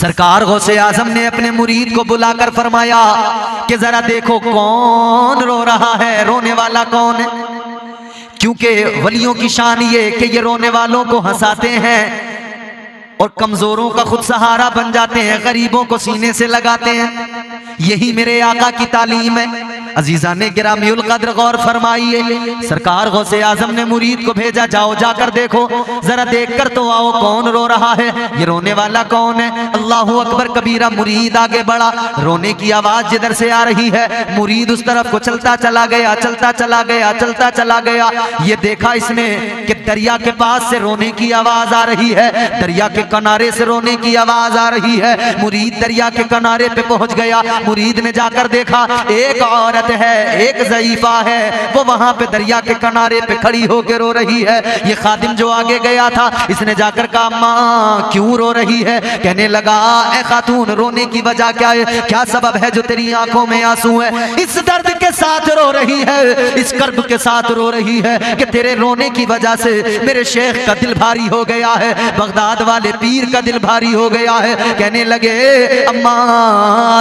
सरकार गौसे आजम ने अपने मुरीद को बुलाकर फरमाया कि जरा देखो कौन रो रहा है, रोने वाला कौन है। क्योंकि वलियों की शान ये कि ये रोने वालों को हंसाते हैं और कमजोरों का खुद सहारा बन जाते हैं, गरीबों को सीने से लगाते हैं। यही मेरे आका की तालीम है। अजीजा ने गिरामीउल कद्र गौर फरमाइए, सरकार गौसे आजम ने मुरीद को भेजा, जाओ जाकर देखो, जरा देखकर तो आओ कौन रो रहा है, ये रोने वाला कौन है। अल्लाहू अकबर कबीरा। मुरीद आगे बढ़ा, रोने की आवाज जिधर से आ रही है मुरीद उस तरफ को चलता चला गया, चलता चला गया, चलता चला गया। ये देखा इसने कि दरिया के पास से रोने की आवाज आ रही है, दरिया के किनारे से रोने की आवाज आ रही है। मुरीद दरिया के किनारे पे पहुंच गया। मुरीद ने जाकर देखा एक औरत है, एक ज़ईफा है, वो वहां पे दरिया के किनारे पे खड़ी होकर रो रही है। ये खादिम जो आगे गया था, इसने जाकर कहा माँ क्यों रो रही है। कहने लगा ए खातून, रोने की वजह क्या है, क्या सबब है जो तेरी आंखों में आंसू है। इस दर्द के साथ रो रही है, इस कर्ब के साथ रो रही है कि तेरे रोने की वजह से मेरे शेख का दिल भारी हो गया है, बगदाद वाले पीर का दिल भारी हो गया है। कहने लगे अम्मा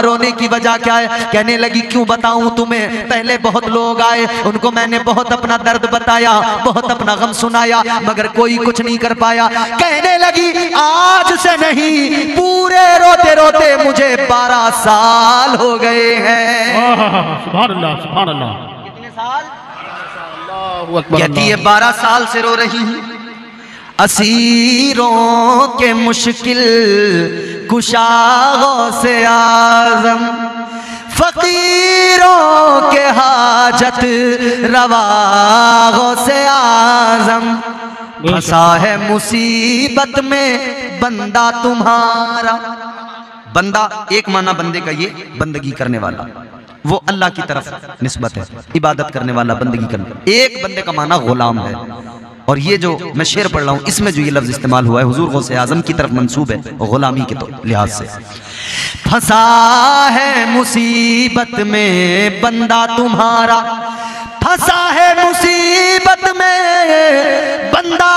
रोने की वजह क्या है। कहने लगी क्यों बताऊं तुम्हें, पहले बहुत लोग आए, उनको मैंने बहुत अपना दर्द बताया, बहुत अपना गम सुनाया, मगर कोई कुछ नहीं कर पाया। कहने लगी आज से नहीं, पूरे रोते रोते मुझे 12 साल हो गए हैं। सुभान अल्लाह, सुभान अल्लाह। कितने साल? कहती है 12 साल से रो रही हूं। असीरों के मुश्किल कुशाओं से आज़म, फकीरों के हाजत रवाओं से आज़म, फंसा है मुसीबत में बंदा तुम्हारा। बंदा एक माना बंदे का ये बंदगी करने वाला, वो अल्लाह की तरफ निस्बत है, इबादत करने वाला, बंदगी करने। एक बंदे का माना गुलाम है। और ये जो मैं शेर पढ़ रहा हूँ इसमें जो ये लफ्ज इस्तेमाल हुआ है हुजूर गौसे आजम की तरफ मंसूब है गुलामी के तो लिहाज से। फंसा है मुसीबत में बंदा तुम्हारा, फंसा है मुसीबत में बंदा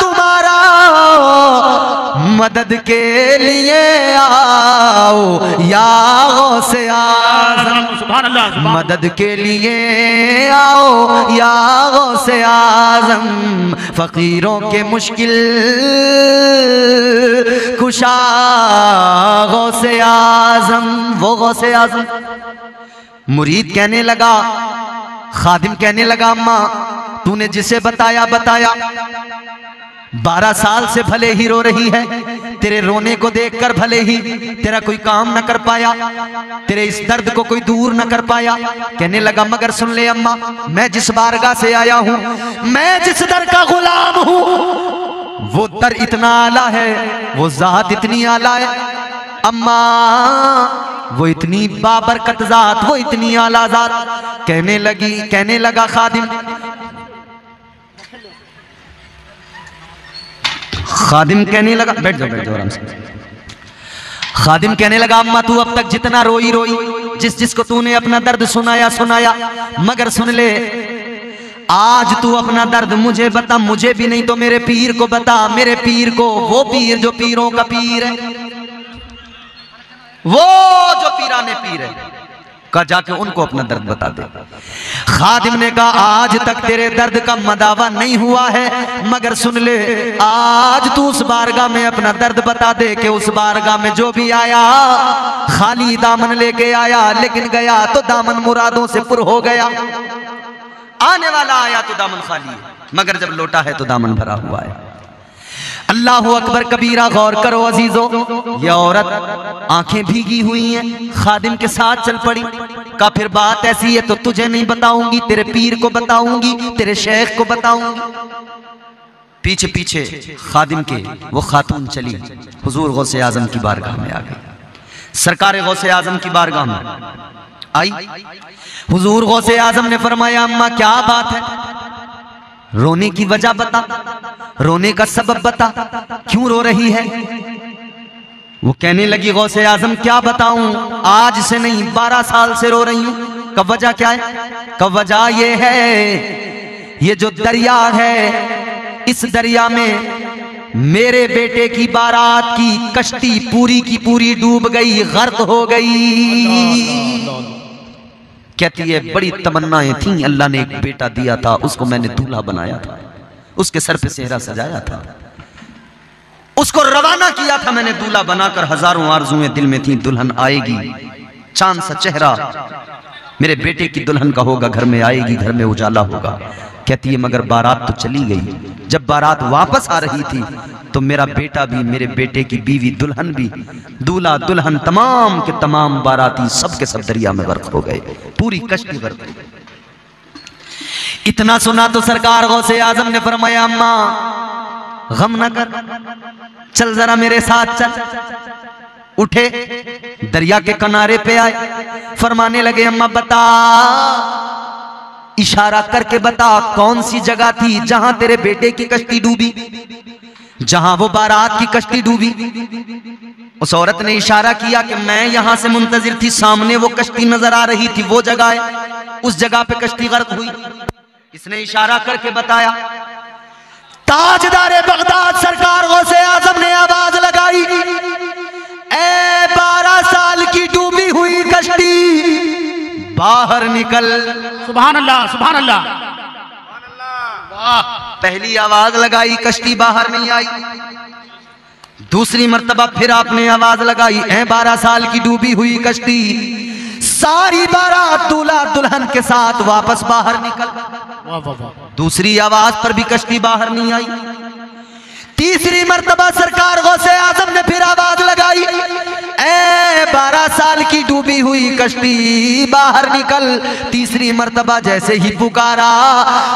तुम्हारा, मदद के लिए आओ या गौसे आज़म, सुभान अल्लाह, मदद के लिए आओ या गौसे आज़म, फकीरों के मुश्किल कुशा गौसे आज़म, वो गौसे आज़म। मुरीद कहने लगा, खादिम कहने लगा अम्मा तूने जिसे बताया बताया, 12 साल से भले ही रो रही है, तेरे रोने को देखकर भले ही तेरा कोई काम न कर पाया, तेरे इस दर्द को कोई दूर न कर पाया। कहने लगा मगर सुन ले अम्मा, मैं जिस बारगाह से आया हूं, मैं जिस दर का गुलाम हूं, वो दर इतना आला है, वो जात इतनी आला है अम्मा, वो इतनी बाबरकत जात, वो इतनी आला जात। कहने लगा खादिम, खादिम कहने लगा बैठ जाओ आराम से। खादिम कहने लगा अम्मा तू अब तक जितना रोई रोई, जिस जिसको तूने अपना दर्द सुनाया सुनाया, मगर सुन ले आज तू अपना दर्द मुझे बता, मुझे भी नहीं तो मेरे पीर को बता, मेरे पीर को, वो पीर जो पीरों का पीर है, वो जो पीराने पीर है, का जाके उनको अपना दर्द बता दे। खादिम ने कहा आज तक तेरे दर्द का मदावा नहीं हुआ है, मगर सुन ले आज तू उस बारगाह में अपना दर्द बता दे कि उस बारगाह में जो भी आया खाली दामन लेके आया, लेकिन गया तो दामन मुरादों से पुर हो गया। आने वाला आया तो दामन खाली है, मगर जब लौटा है तो दामन भरा हुआ है। अल्लाह अकबर कबीरा। गौर करो अजीजों, ये औरत आंखें भीगी हुई हैं, खादिम के साथ चल पड़ी। का फिर बात ऐसी है तो तुझे नहीं बताऊंगी, तेरे पीर को बताऊंगी, तेरे शेख को बताऊंगी। पीछे पीछे खादिम के वो खातून चली, हुजूर गौसे आजम की बारगाह में आ गई। सरकार गौसे आजम की बारगाह में आई, हुजूर गौसे आजम ने फरमाया अम्मा क्या बात है, रोने की वजह बता, रोने का सबब बता, क्यों रो रही है। वो कहने लगी गौसे आजम क्या बताऊं, आज से नहीं 12 साल से रो रही हूं। कब वजह क्या है, कब वजह ये है, ये जो दरिया है इस दरिया में मेरे बेटे की बारात की कश्ती पूरी की पूरी डूब गई, गर्क हो गई। कहती है बड़ी तमन्नाएं थी, अल्लाह ने एक बेटा दिया था, उसको मैंने दूल्हा बनाया था, उसके सर पे सेहरा सजाया था, उसको रवाना किया था मैंने दूल्हा बनाकर। हजारों आरजुएं दिल में थी, दुल्हन आएगी, चांद सा चेहरा मेरे बेटे की दुल्हन का होगा, घर में आएगी, घर में उजाला होगा। कहती है मगर बारात तो चली गई। जब बारात वापस आ रही थी तो मेरा बेटा भी, मेरे बेटे की बीवी दुल्हन भी, दूल्हा दुल्हन तमाम के तमाम बाराती सब के सब दरिया में गर्क हो गए, पूरी कश्ती गर्क हो गई। इतना सुना तो सरकार गौसे आजम ने फरमाया अम्मा गम न कर, चल जरा मेरे साथ चल। उठे, दरिया के किनारे पे आए, फरमाने लगे अम्मा बता, इशारा करके बता कौन सी जगह थी जहां तेरे बेटे की कश्ती डूबी, जहां वो बारात की कश्ती डूबी। उस औरत ने इशारा किया कि मैं यहां से मुंतजिर थी, सामने वो कश्ती नजर आ रही थी, वो जगह है, उस जगह पे कश्ती गर्क हुई। इसने इशारा करके बताया। ताजदारे बगदाद सरकार गौसे आजम ने आवाज लगाई, ए 12 साल की डूबी हुई कश्ती बाहर निकल। सुभान अल्लाह, सुभान अल्लाह। पहली आवाज लगाई, कश्ती बाहर नहीं आई। दूसरी मर्तबा फिर आपने आवाज लगाई, ए 12 साल की डूबी हुई कश्ती, सारी बारात दूल्हा दुल्हन के साथ वापस बाहर निकल। दूसरी आवाज पर भी कश्ती बाहर नहीं आई। तीसरी मर्तबा सरकार गौसे आजम ने फिर आवाज लगाई, ए 12 साल की डूबी हुई कश्ती बाहर निकल। तीसरी मर्तबा जैसे ही पुकारा,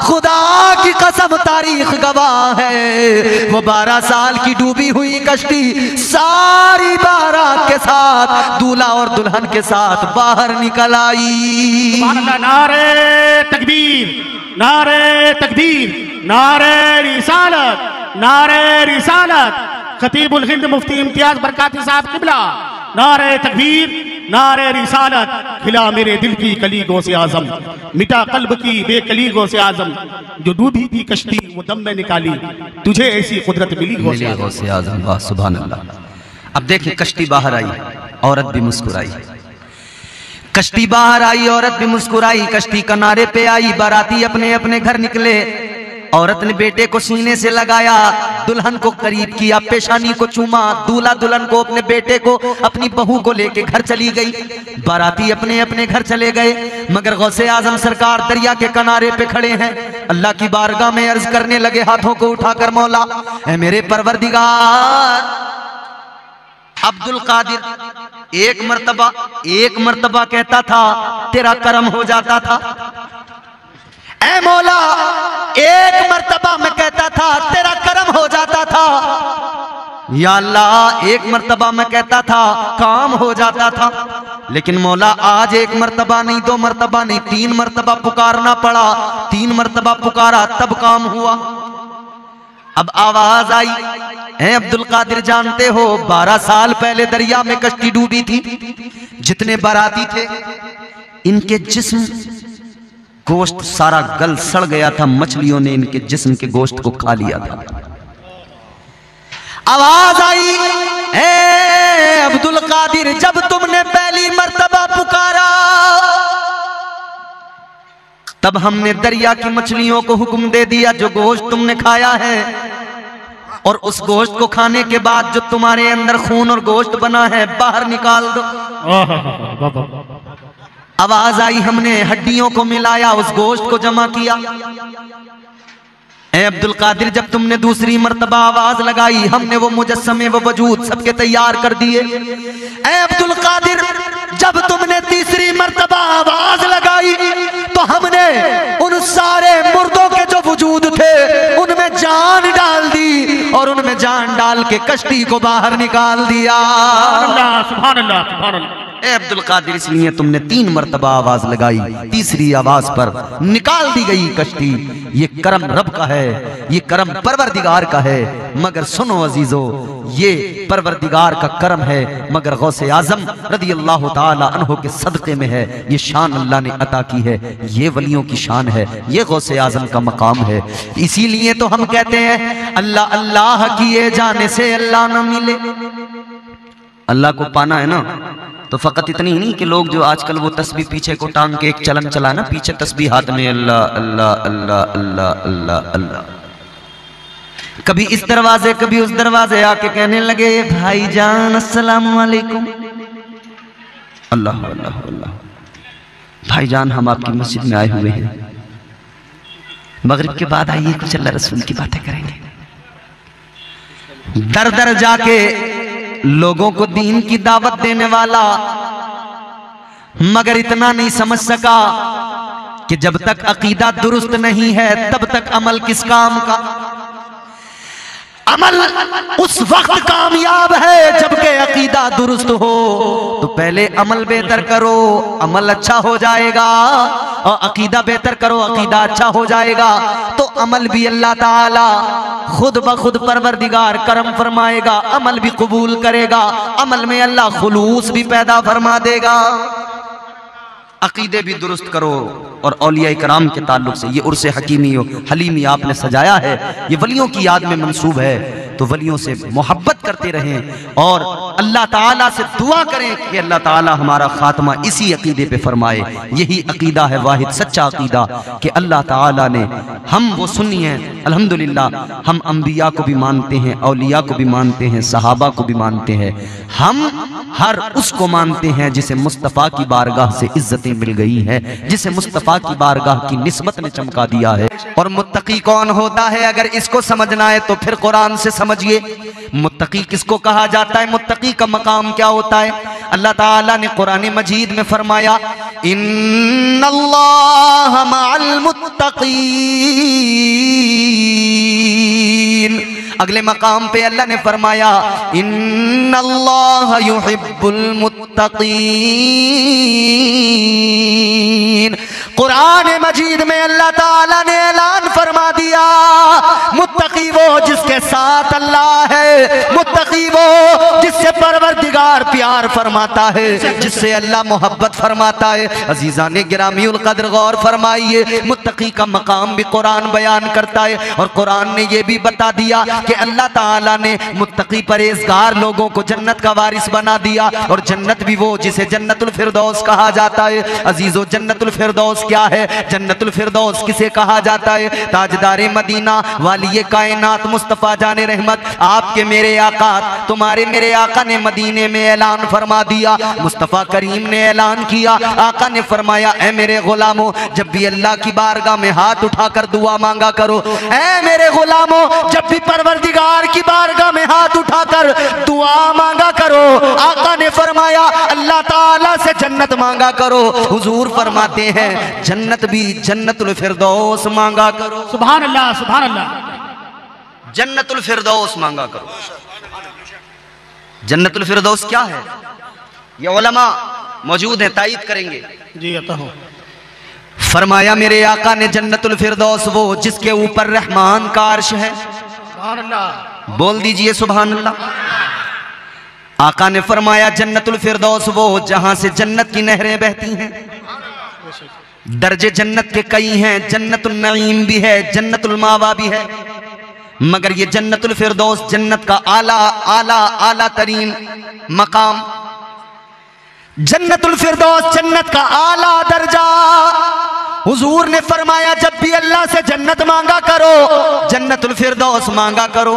खुदा की कसम तारीख गवाह है, वो 12 साल की डूबी हुई कश्ती सारी बारात के साथ, दूल्हा और दुल्हन के साथ बाहर निकल आई। नारे तकबीर, नारे तकबीर, नारे रिसालत, नारे रिसालत। खतीबुल हिंद मुफ्ती इम्तियाज बरकाती साहब किबला, नारे तकबीर, नारे रिसालत। खिला मेरे दिल की कली गौसे आजम, मिटा कल्ब की बेकली गौसे आजम, जो डूबी थी कश्ती वो दम में निकाली, तुझे ऐसी कुदरत मिली गौसे आजम। वाह सुभान अल्लाह। अब देखिए कश्ती बाहर आई, औरत भी मुस्कुराई, कश्ती बाहर आई, औरत भी मुस्कुराई, कश्ती किनारे पे आई, बाराती अपने अपने घर निकले। औरत ने बेटे को सीने से लगाया, दुल्हन को करीब किया, पेशानी को चूमा, दूल्हा दुल्हन को, अपने बेटे को, अपनी बहू को लेके घर चली गई। बाराती अपने अपने घर चले गए, मगर गौसे आजम सरकार दरिया के किनारे पे खड़े हैं, अल्लाह की बारगाह में अर्ज करने लगे हाथों को उठाकर, मौला ऐ मेरे परवरदिगार। अब्दुल कादिर एक मर्तबा कहता था तेरा करम हो जाता था, ऐ मौला एक मर्तबा मैं कहता था तेरा करम हो जाता था, या अल्लाह एक मर्तबा मैं कहता था काम हो जाता था, लेकिन मौला आज एक मर्तबा नहीं, 2 मर्तबा नहीं, 3 मर्तबा पुकारना पड़ा, 3 मर्तबा पुकारा तब काम हुआ। अब आवाज आई, ऐ अब्दुल कादिर जानते हो 12 साल पहले दरिया में कश्ती डूबी थी, जितने बाराती थे इनके जिस्म गोश्त सारा गल सड़ गया था, मछलियों ने इनके जिस्म के गोश्त को खा लिया था। आवाज आई, ए अब्दुल कादिर जब तुमने पहली मर्तबा पुकारा तब हमने दरिया की मछलियों को हुक्म दे दिया, जो गोश्त तुमने खाया है और उस गोश्त को खाने के बाद जो तुम्हारे अंदर खून और गोश्त बना है बाहर निकाल दो। आवाज आई, हमने हड्डियों को मिलाया, उस गोश्त को जमा किया। ऐ अब्दुल कादिर जब तुमने दूसरी मर्तबा आवाज लगाई, हमने वो मुजस्समे वो वजूद सबके तैयार कर दिए। ऐ अब्दुल कादिर जब तुमने तीसरी मर्तबा आवाज लगाई तो हमने उन सारे मुर्दों के जो वजूद थे उनमें जान डाल दी और उनमें जान डाल के कश्ती को बाहर निकाल दिया। सुभान अल्लाह, सुभान अल्लाह। ए अब्दुल कादिर, इसलिए तुमने 3 मरतबा आवाज लगाई, तीसरी आवाज पर निकाल दी गई कश्ती। ये करम रब का है, ये करम परवरदिगार का है। मगर सुनो अजीजो, ये परवरदिगार का करम है, मगर गौसे आजम रदी अल्लाह ताला अन्हो के सदक़े में है। ये शान अल्लाह ने अता की है, ये वलियों की शान है, ये गौसे आजम का मकाम है। इसीलिए तो हम कहते हैं अल्लाह अल्लाह किए जाने से अल्लाह न मिले। अल्लाह को पाना है ना, तो फकत इतनी ही नहीं कि लोग जो आजकल वो तस्बीह पीछे को टांग के एक चलन चला ना, पीछे तस्बीह हाथ में, अल्लाह अल्लाह अल्लाह अल्लाह अल्लाह अल्लाह, कभी इस दरवाजे कभी उस दरवाजे आके कहने लगे भाईजान अस्सलाम वालेकुम, अल्लाह अल्लाह अल्लाह। भाईजान हम आपकी मस्जिद में आए हुए हैं, मगरिब के बाद आइए कुछ अल्लाह रसूल की बातें करेंगे। दर दर जाके लोगों को दीन की दावत देने वाला, मगर इतना नहीं समझ सका कि जब तक अकीदा दुरुस्त नहीं है तब तक अमल किस काम का। अमल उस वक्त कामयाब है जबकि अकीदा दुरुस्त हो। तो पहले अमल बेहतर करो, अमल अच्छा हो जाएगा, और अकीदा बेहतर करो, अकीदा अच्छा हो जाएगा। तो अमल भी अल्लाह ताला खुद ब खुद परवरदिगार करम फरमाएगा, अमल भी कबूल करेगा, अमल में अल्लाह खुलूस भी पैदा फरमा देगा। अकीदे भी दुरुस्त करो। और औलिया इकराम के ताल्लुक से ये उर्से हकीमी हलीमी आपने सजाया है, ये वलियों की याद में मंसूब है। तो वलियों से मोहब्बत करते रहें और अल्लाह ताला से दुआ करें कि अल्लाह ताला हमारा खात्मा इसी अकीदे पे फरमाए। यही अकीदा है वाहिद सच्चा अकीदा कि अल्लाह ताला ने, हम वो सुन्नी हैं अल्हम्दुलिल्लाह, हम अंबिया को भी मानते हैं, औलिया को भी मानते हैं, सहाबा को भी मानते हैं। हम हर उसको मानते हैं जिसे मुस्तफ़ा की बारगाह से इज्जतें मिल गई हैं, जिसे मुस्तफ़ा की बारगाह की निस्बत ने चमका दिया है। और मुत्तकी कौन होता है, अगर इसको समझना है तो फिर कुरान से समझिए। मुत्तकी किसको कहा जाता है, मुत्तकी का मकाम क्या होता है। अल्लाह ताला ने कुरान मजीद में फरमाया इन्नल्लाह मअल मुत्तकीन। अगले मकाम पे अल्लाह ने फरमाया इन्नल्लाह युहिब्बुल मुत्तकीन। कुरान मजीद में अल्लाह ताला ने ऐलान फरमा दिया मुत्तकी वो जिसके साथ अल्लाह है, मुत्तकी वो जिससे परवरदिगार प्यार फरमाता है, जिससे अल्लाह मोहब्बत फरमाता है। अजीज़ान गिरामीउल कद्र गौर फरमाइए, मुत्तकी का मकाम भी कुरान बयान करता है। और कुरान ने यह भी बता दिया कि अल्लाह ताला ने मुत्तकी परहेज़गार लोगों को जन्नत का वारिस बना दिया। और जन्नत भी वो जिसे जन्नतुल फिरदौस कहा जाता है। अजीज़ो, जन्नतुल फिरदौस क्या है, जन्नतुल फिरदौस किसे कहा जाता है? ताजदारे मदीना वाली कायनात मुस्तफ़ा जाने रहमत आपके मेरे आका, तुम्हारे मेरे आका ने मदीने में ऐलान फरमा दिया। मुस्तफ़ा करीम ने ऐलान किया, आका ने फरमाया ऐ मेरे गुलामों, जब भी अल्लाह की बारगाह में हाथ उठाकर दुआ मांगा करो। ऐ मेरे गुलामों, जब भी परवरदिगार की बारगाह में हाथ उठाकर दुआ मांगा करो। आका ने फरमाया अल्लाह ताला से जन्नत मांगा करो। हुजूर फरमाते हैं जन्नत भी जन्नतुल फिरदौस मांगा करो। सुभान अल्लाह, सुभान अल्लाह। जन्नतुल फिरदौस मांगा करो। जन्नतुल फिरदौस क्या है, ये उलमा मौजूद हैं, तायीद करेंगे। जी अता हो। फरमाया मेरे आका ने जन्नतुल फिरदौस वो जिसके ऊपर रहमान का अर्श है। सुभान अल्लाह, बोल दीजिए सुभान अल्लाह। आका ने फरमाया जन्नतुल फिरदौस वो जहां से जन्नत की नहरें बहती हैं। दर्जे जन्नत के कई हैं, जन्नतुल नईम भी है, जन्नतुल मावा भी है, मगर ये जन्नतुल फिरदौस जन्नत का आला आला आला तरीन मकाम। जन्नतुल फिरदौस जन्नत का आला दर्जा। हुजूर ने फरमाया जब भी अल्लाह से जन्नत मांगा करो, जन्नतुल फिरदौस मांगा करो,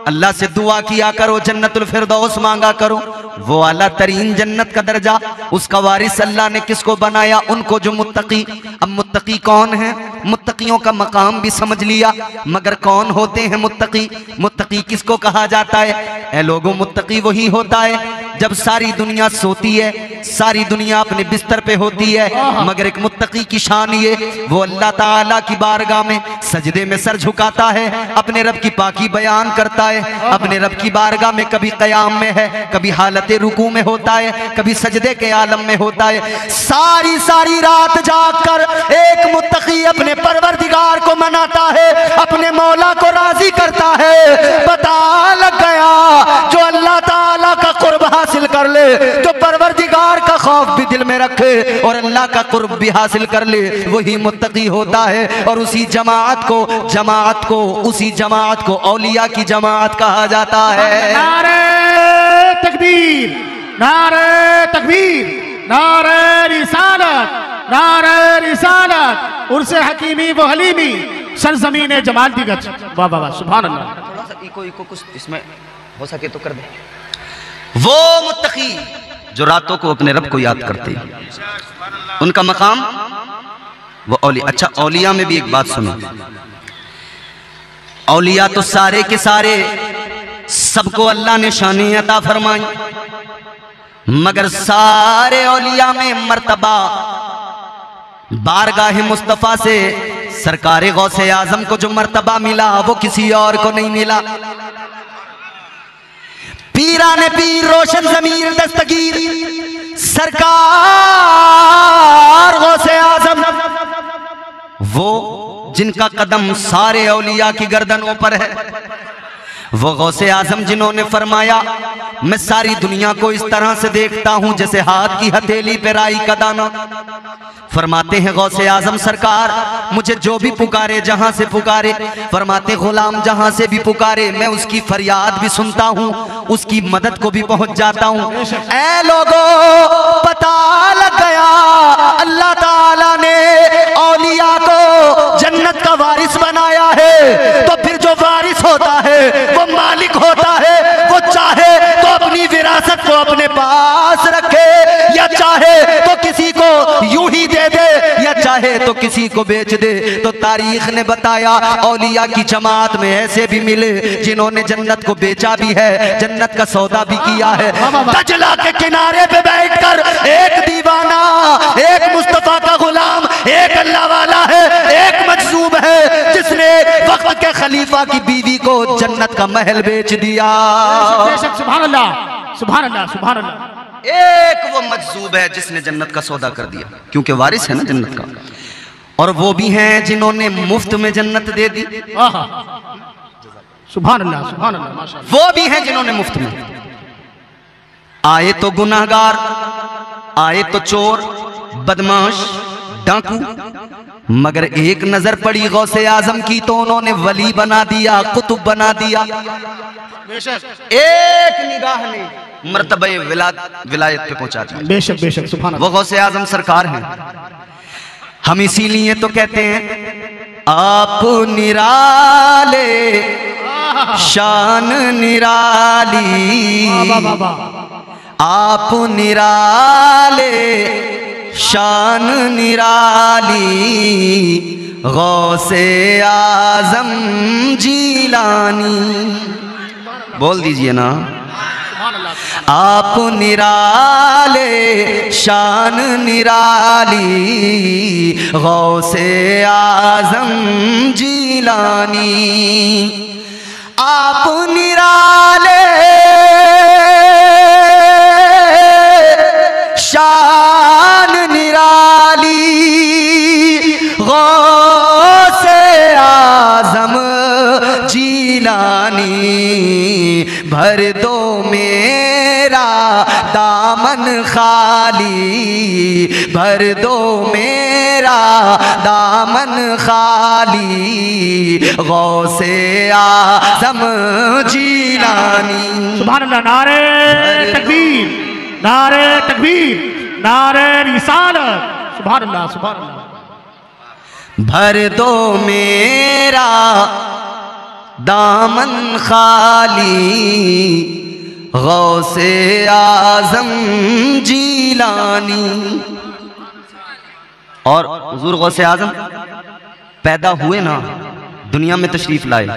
अल्लाह से दुआ किया करो, जन्नतुल फिरदौस मांगा करो। वो आला तरीन जन्नत का दर्जा, उसका वारिस अल्लाह ने किसको बनाया? उनको जो मुत्तकी। अब मुत्तकी कौन है? मुत्तकियों का मकाम भी समझ लिया, मगर कौन होते हैं मुत्तकी? मुत्तकी किसको कहा जाता है? ऐ लोगों, मुत्तकी वही होता है जब सारी दुनिया सोती है, सारी दुनिया अपने बिस्तर पे होती है, मगर एक मुत्तकी की शान ये, वो अल्लाह ताला की बारगाह में सजदे में सर झुकाता है, अपने रब की पाकी बयान करता है, अपने रब की बारगाह में कभी क़याम में है, कभी हालत रुकू में होता है, कभी सजदे के आलम में होता है। सारी सारी रात जागकर एक मुत्तकी अपने परवरदिगार को मनाता है, अपने मौला को राजी करता है। पता लग गया जो अल्लाह ताला का कुर्ब हासिल कर ले, जो परवरदिगार का खौफ भी दिल में रखे और अल्लाह का कुर्ब भी हासिल कर ले, वही मुत्तकी होता है। और उसी जमात को औलिया की जमात कहा जाता है। नारे तकबीर, नारे तकबीर, नारे रिसालत, नारे रिसालत, उर्से हकीमी व हलीमी, सरजमीन जमाल दी गज। वाह वाह वाह, सुभान अल्लाह। थोड़ा सा इको कुछ इसमें हो सके तो कर दे। वो मुत्तकी जो रातों को अपने रब को याद करते हैं, उनका मकाम वो औलिया। अच्छा, औलिया में भी एक बात सुनो, औलिया तो सारे के सारे सबको अल्लाह ने शानी अता फरमाई, मगर सारे औलिया में मर्तबा बारगाह मुस्तफ़ा से सरकार गौसे आजम को जो मर्तबा मिला वो किसी और को नहीं मिला। पीरा ने पीर रोशन ज़मीर दस्तगीर सरकार गौसे आजम, वो जिनका कदम सारे औलिया की गर्दनों पर है, वो गौसे आजम जिन्होंने फरमाया मैं सारी दुनिया को इस तरह से देखता हूं जैसे हाथ की हथेली पे राई का दाना। फरमाते हैं गौसे आजम सरकार, मुझे जो भी पुकारे जहां से पुकारे, फरमाते गुलाम जहां से भी पुकारे मैं उसकी फरियाद भी सुनता हूं, उसकी मदद को भी पहुंच जाता हूं। ऐ लोगों, पता लग गया अल्लाह ताला ने औलिया को जन्नत का वारिस बनाया है, तो फिर जो वारिस होता है वो मालिक होता है, वो चाहे तो अपनी विरासत को अपने पास रखे, या चाहे तो किसी को यूं ही दे दे, या चाहे तो किसी को बेच दे। तो तारीख ने बताया औलिया की जमात में ऐसे भी मिले जिन्होंने जन्नत को बेचा भी है, जन्नत का सौदा भी किया है। दजला के किनारे पे बैठकर एक दीवाना, एक मुस्तफा का गुलाम, एक अल्लाह वाला है, एक मजसूब है जिसने वक्त के खलीफा की बीवी को जन्नत का महल बेच दिया। सुभान अल्लाह, सुभान अल्लाह, सुभान अल्लाह। एक वो मजसूब है जिसने जन्नत का सौदा कर दिया, क्योंकि वारिस है ना जन्नत का। और वो भी हैं जिन्होंने मुफ्त में जन्नत दे दी। सुभान अल्लाह, सुभान अल्लाह, माशाअल्लाह। वो भी हैं जिन्होंने मुफ्त में, आए तो गुनाहगार, आए तो चोर, बदमाश, डाकू, मगर एक नजर पड़ी गौसे आजम की तो उन्होंने वली बना दिया, कुतुब बना दिया। एक निगाह ने मर्तबे विलायत पे पहुंचा दिया। बेशक बेशक, सुभान वो गौसे आजम सरकार हैं। हम इसीलिए तो कहते हैं आप निराले शान निराली, आप निराले शान निराली, गौसे आजम जीलानी। बोल दीजिए ना, आप निराले शान निराली, गौसे आजम जीलानी। आप निराले शान निराली, गौसे आजम जीलानी। भर दो मेरा दामन खाली, भर दो मेरा दामन खाली, गौसे आजम जीलानी। सुभान अल्लाह। नारे तकबीर, नारे तकबीर, नारे रिसालत। सुभान अल्लाह, सुभान अल्लाह। भर दो मेरा दामन खाली, गौसे आजम जीलानी। और हुजूर गौसे आजम पैदा हुए ना, दुनिया में तशरीफ लाए,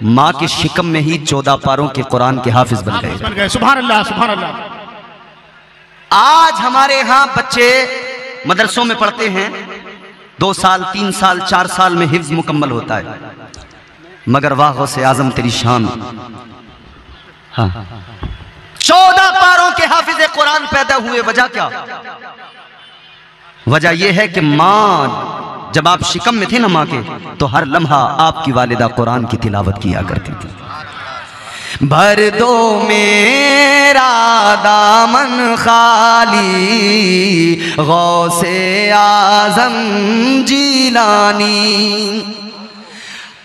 माँ के शिकम में ही 14 पारों के कुरान के हाफिज बन गए। सुभान अल्लाह, सुभान अल्लाह। आज हमारे यहाँ बच्चे मदरसों में पढ़ते हैं, 2 साल 3 साल 4 साल में हिफ्ज मुकम्मल होता है, मगर वाह गौसे आजम तेरी शान, हाँ 14 पारों के हाफिज कुरान पैदा हुए। वजह क्या? वजह यह है कि माँ जब आप शिकम में थे ना माँ के, तो हर लम्हा आपकी वालिदा कुरान की तिलावत किया करती थी। भर दो मेरा दामन खाली गौसे आजम जीलानी,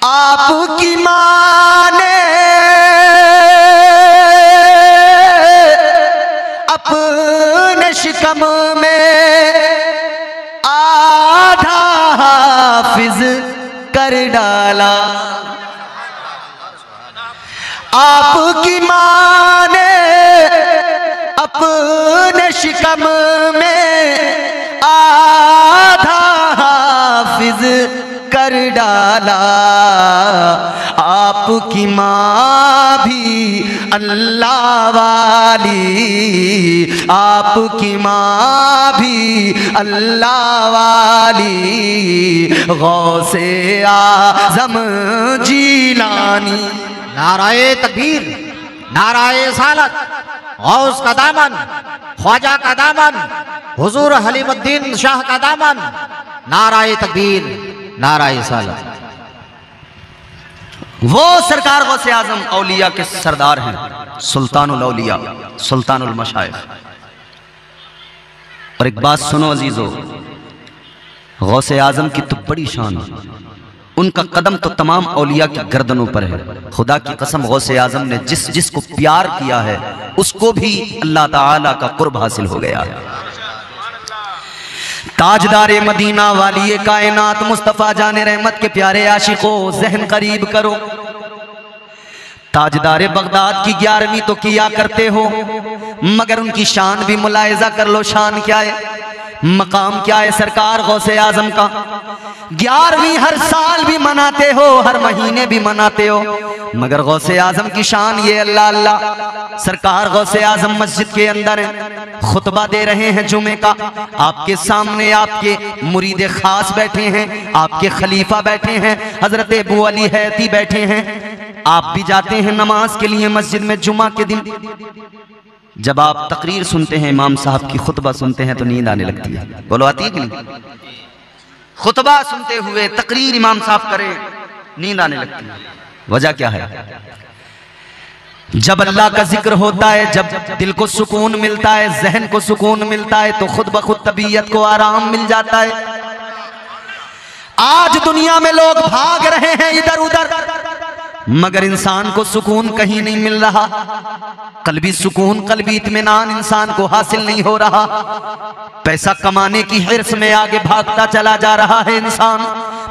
आपकी माँ ने अपने शिकम में आधा हाफिज कर डाला। आपकी माँ ने अपने शिकम में आधा हाफिज कर डाला। आपकी माँ भी अल्लाह वाली, आपकी माँ भी अल्लाह वाली, गौसे आज़म जीलानी। नाराए तकबीर, नाराए सालत, गौस का दामन, ख्वाजा का दामन, हुजूर हलीमुद्दीन शाह का दामन। नाराए तकबीर, नाराए सालत। वो सरकार गौसे आजम औलिया के सरदार हैं, सुल्तानुल औलिया, सुल्तानुल मशाइख। और एक बात सुनो अजीजो, गौसे आजम की तो बड़ी शान, उनका कदम तो तमाम औलिया की गर्दनों पर है। खुदा की कसम, गौसे आजम ने जिसको प्यार किया है उसको भी अल्लाह ताला का कुर्ब हासिल हो गया है। ताजदारे मदीना वाली कायनात मुस्तफ़ा जाने रहमत के प्यारे आशिकों, जहन करीब करो। ताजदारे बगदाद की 11वीं तो किया करते हो, मगर उनकी शान भी मुलायजा कर लो। शान क्या है, मकाम क्या है सरकार गौसे आजम का? 11वीं हर साल भी मनाते हो, हर महीने भी मनाते हो, मगर गौसे आजम की शान ये अल्लाह अल्लाह। सरकार गौसे आजम मस्जिद के अंदर है, खुतबा दे रहे हैं जुमे का। आपके सामने आपके मुरीद खास बैठे हैं, आपके खलीफा बैठे हैं, हजरत अबू अली हैती बैठे हैं। आप भी जाते हैं नमाज के लिए मस्जिद में जुमा के दिन। जब आप तकरीर सुनते हैं, इमाम साहब की खुतबा सुनते हैं, तो नींद आने लगती है। बोलो आती है कि नहीं? खुतबा सुनते हुए तकरीर इमाम साहब करें, नींद आने लगती है। वजह क्या है? जब अल्लाह का जिक्र होता है, जब दिल को सुकून मिलता है, जहन को सुकून मिलता है, तो खुद ब खुद तबीयत को आराम मिल जाता है। आज दुनिया में लोग भाग रहे हैं इधर उधर, मगर इंसान को सुकून कहीं नहीं मिल रहा। कल्बी सुकून, कल्बी इत्मीनान इंसान को हासिल नहीं हो रहा। पैसा कमाने की हिर्स में आगे भागता चला जा रहा है इंसान,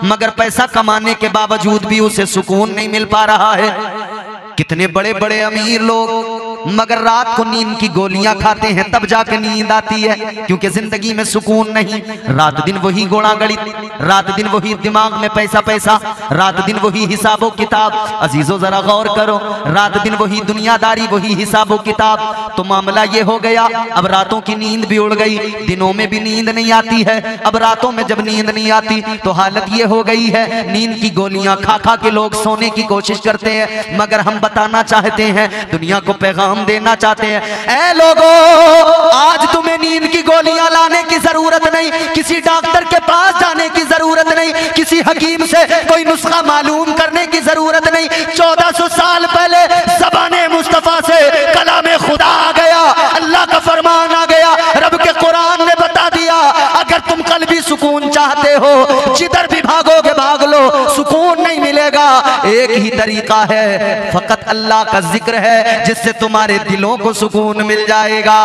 मगर पैसा कमाने के बावजूद भी उसे सुकून नहीं मिल पा रहा है। कितने बड़े बड़े अमीर लोग मगर रात को नींद की गोलियां खाते हैं, तब जाके नींद आती है, क्योंकि जिंदगी में सुकून नहीं। रात दिन वही गोड़ा गणित, रात दिन वही दिमाग में पैसा पैसा, रात दिन वही हिसाबो किताब। अजीजो जरा गौर करो, रात दिन वही दुनियादारी, वही हिसाबो किताब। तो मामला ये हो गया, अब रातों की नींद भी उड़ गई, दिनों में भी नींद नहीं आती है। अब रातों में जब नींद नहीं आती तो हालत ये हो गई है, नींद की गोलियां खा खा के लोग सोने की कोशिश करते हैं। मगर हम बताना चाहते हैं, दुनिया को पैगाम देना चाहते हैं, ऐ लोगों, आज तुम्हें नींद की गोलियां लाने की जरूरत नहीं, किसी डॉक्टर के पास जाने की जरूरत नहीं, किसी हकीम से कोई नुस्खा मालूम करने की जरूरत नहीं। 1400 साल पहले ज़बाने मुस्तफा से कलामे खुदा आ गया, अल्लाह का फरमान आ गया, रब के कुरान ने बता दिया, अगर तुम कल्बी सुकून चाहते हो, जिधर भी भागोगे भाग लो, सुकून नहीं मिलेगा। एक ही तरीका है, फकत अल्लाह का जिक्र है, जिससे तुम्हारे दिलों को सुकून मिल जाएगा।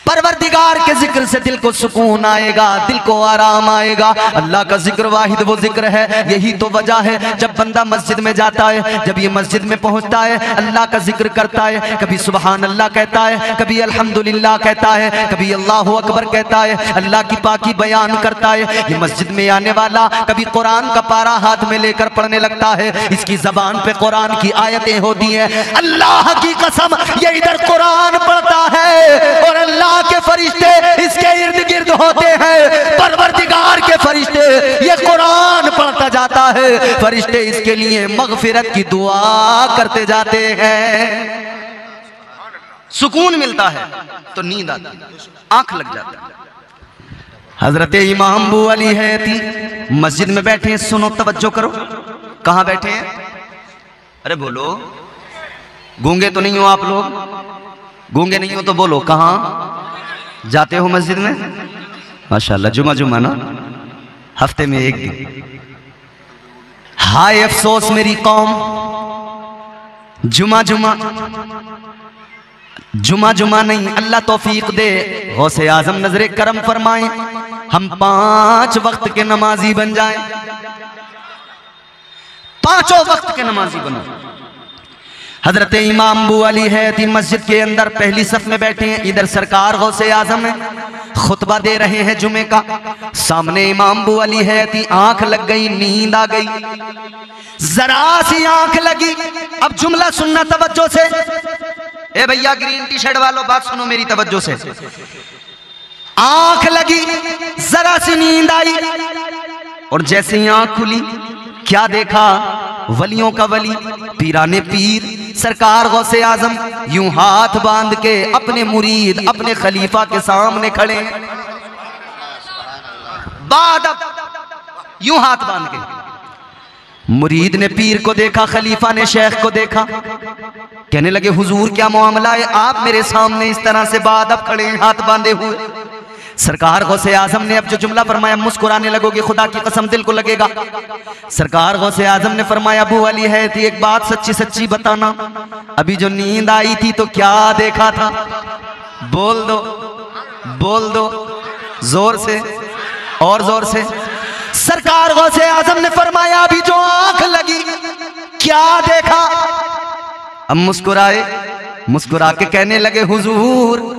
परवरदिगार के जिक्र से दिल को सुकून आएगा, दिल को आराम आएगा। अल्लाह का जिक्र वाहिद वो जिक्र है। यही तो वजह है, जब बंदा मस्जिद में जाता है, जब ये मस्जिद में पहुंचता है, अल्लाह का जिक्र करता है, कभी सुबहान अल्लाह कहता है, कभी अल्हम्दुलिल्लाह कहता है, कभी अल्लाहु अकबर कहता है, अल्लाह की पाकी बयान करता है। ये मस्जिद में आने वाला कभी कुरान का पारा हाथ में लेकर पढ़ने लगता है, इसकी जबान पे कुरान की आयतें होती हैं। अल्लाह की कसम, ये इधर कुरान पढ़ता है, फरिश्ते इसके इर्द गिर्द होते हैं। परवरदिगार के फरिश्ते, ये कुरान पढ़ता जाता है, फरिश्ते इसके लिए मगफिरत की दुआ करते जाते हैं। सुकून मिलता है तो नींद आती, आंख लग जाती है। हजरत इमाम अबू अली हैती मस्जिद में बैठे हैं, सुनो तवज्जो करो। कहां बैठे हैं? अरे बोलो, गूंगे तो नहीं हो आप लोग? गूंगे नहीं हो तो बोलो, कहां जाते हो मस्जिद में? माशाल्लाह, जुमा जुमा ना, हफ्ते में एक दिन। हाय अफसोस मेरी कौम, जुमा जुमा जुमा जुमा नहीं, अल्लाह तौफीक दे, गौसे आजम नजरे करम फरमाएं, हम 5 वक्त के नमाजी बन जाएं, 5 वक्त के नमाजी बनो। हजरत इमाम अबू अली हैती मस्जिद के अंदर पहली सफ में बैठे हैं, इधर सरकार गौसे आजम है, खुतबा दे रहे हैं जुमे का। सामने इमाम अबू अली हैती, आंख लग गई, नींद आ गई, जरा सी आंख लगी। अब जुमला सुनना तवज्जो से। ए भैया ग्रीन टी शर्ट वालों, बात सुनो मेरी तवज्जो से। आंख लगी, जरा सी नींद आई, और जैसे ही आंख खुली क्या देखा? वलियों का वली, पीराने पीर सरकार गौसे आजम यूं हाथ बांध के अपने मुरीद, अपने खलीफा के सामने खड़े, बादब यूं हाथ बांध के। मुरीद ने पीर को देखा, खलीफा ने शेख को देखा, कहने लगे हुजूर क्या मामला है, आप मेरे सामने इस तरह से बादब खड़े हैं हाथ बांधे हुए? सरकार गौसे आजम ने अब जो जुमला फरमाया, मुस्कुराने लगोगे, खुदा की कसम दिल को लगेगा। सरकार गौसे आजम ने फरमाया, अबू अली है थी, एक बात सच्ची सच्ची बताना, अभी जो नींद आई थी तो क्या देखा था? बोल दो, बोल दो, जोर से और जोर से। सरकार गौसे आजम ने फरमाया, अभी जो आंख लगी क्या देखा? अब मुस्कुराए, मुस्कुरा के कहने लगे, हुजूर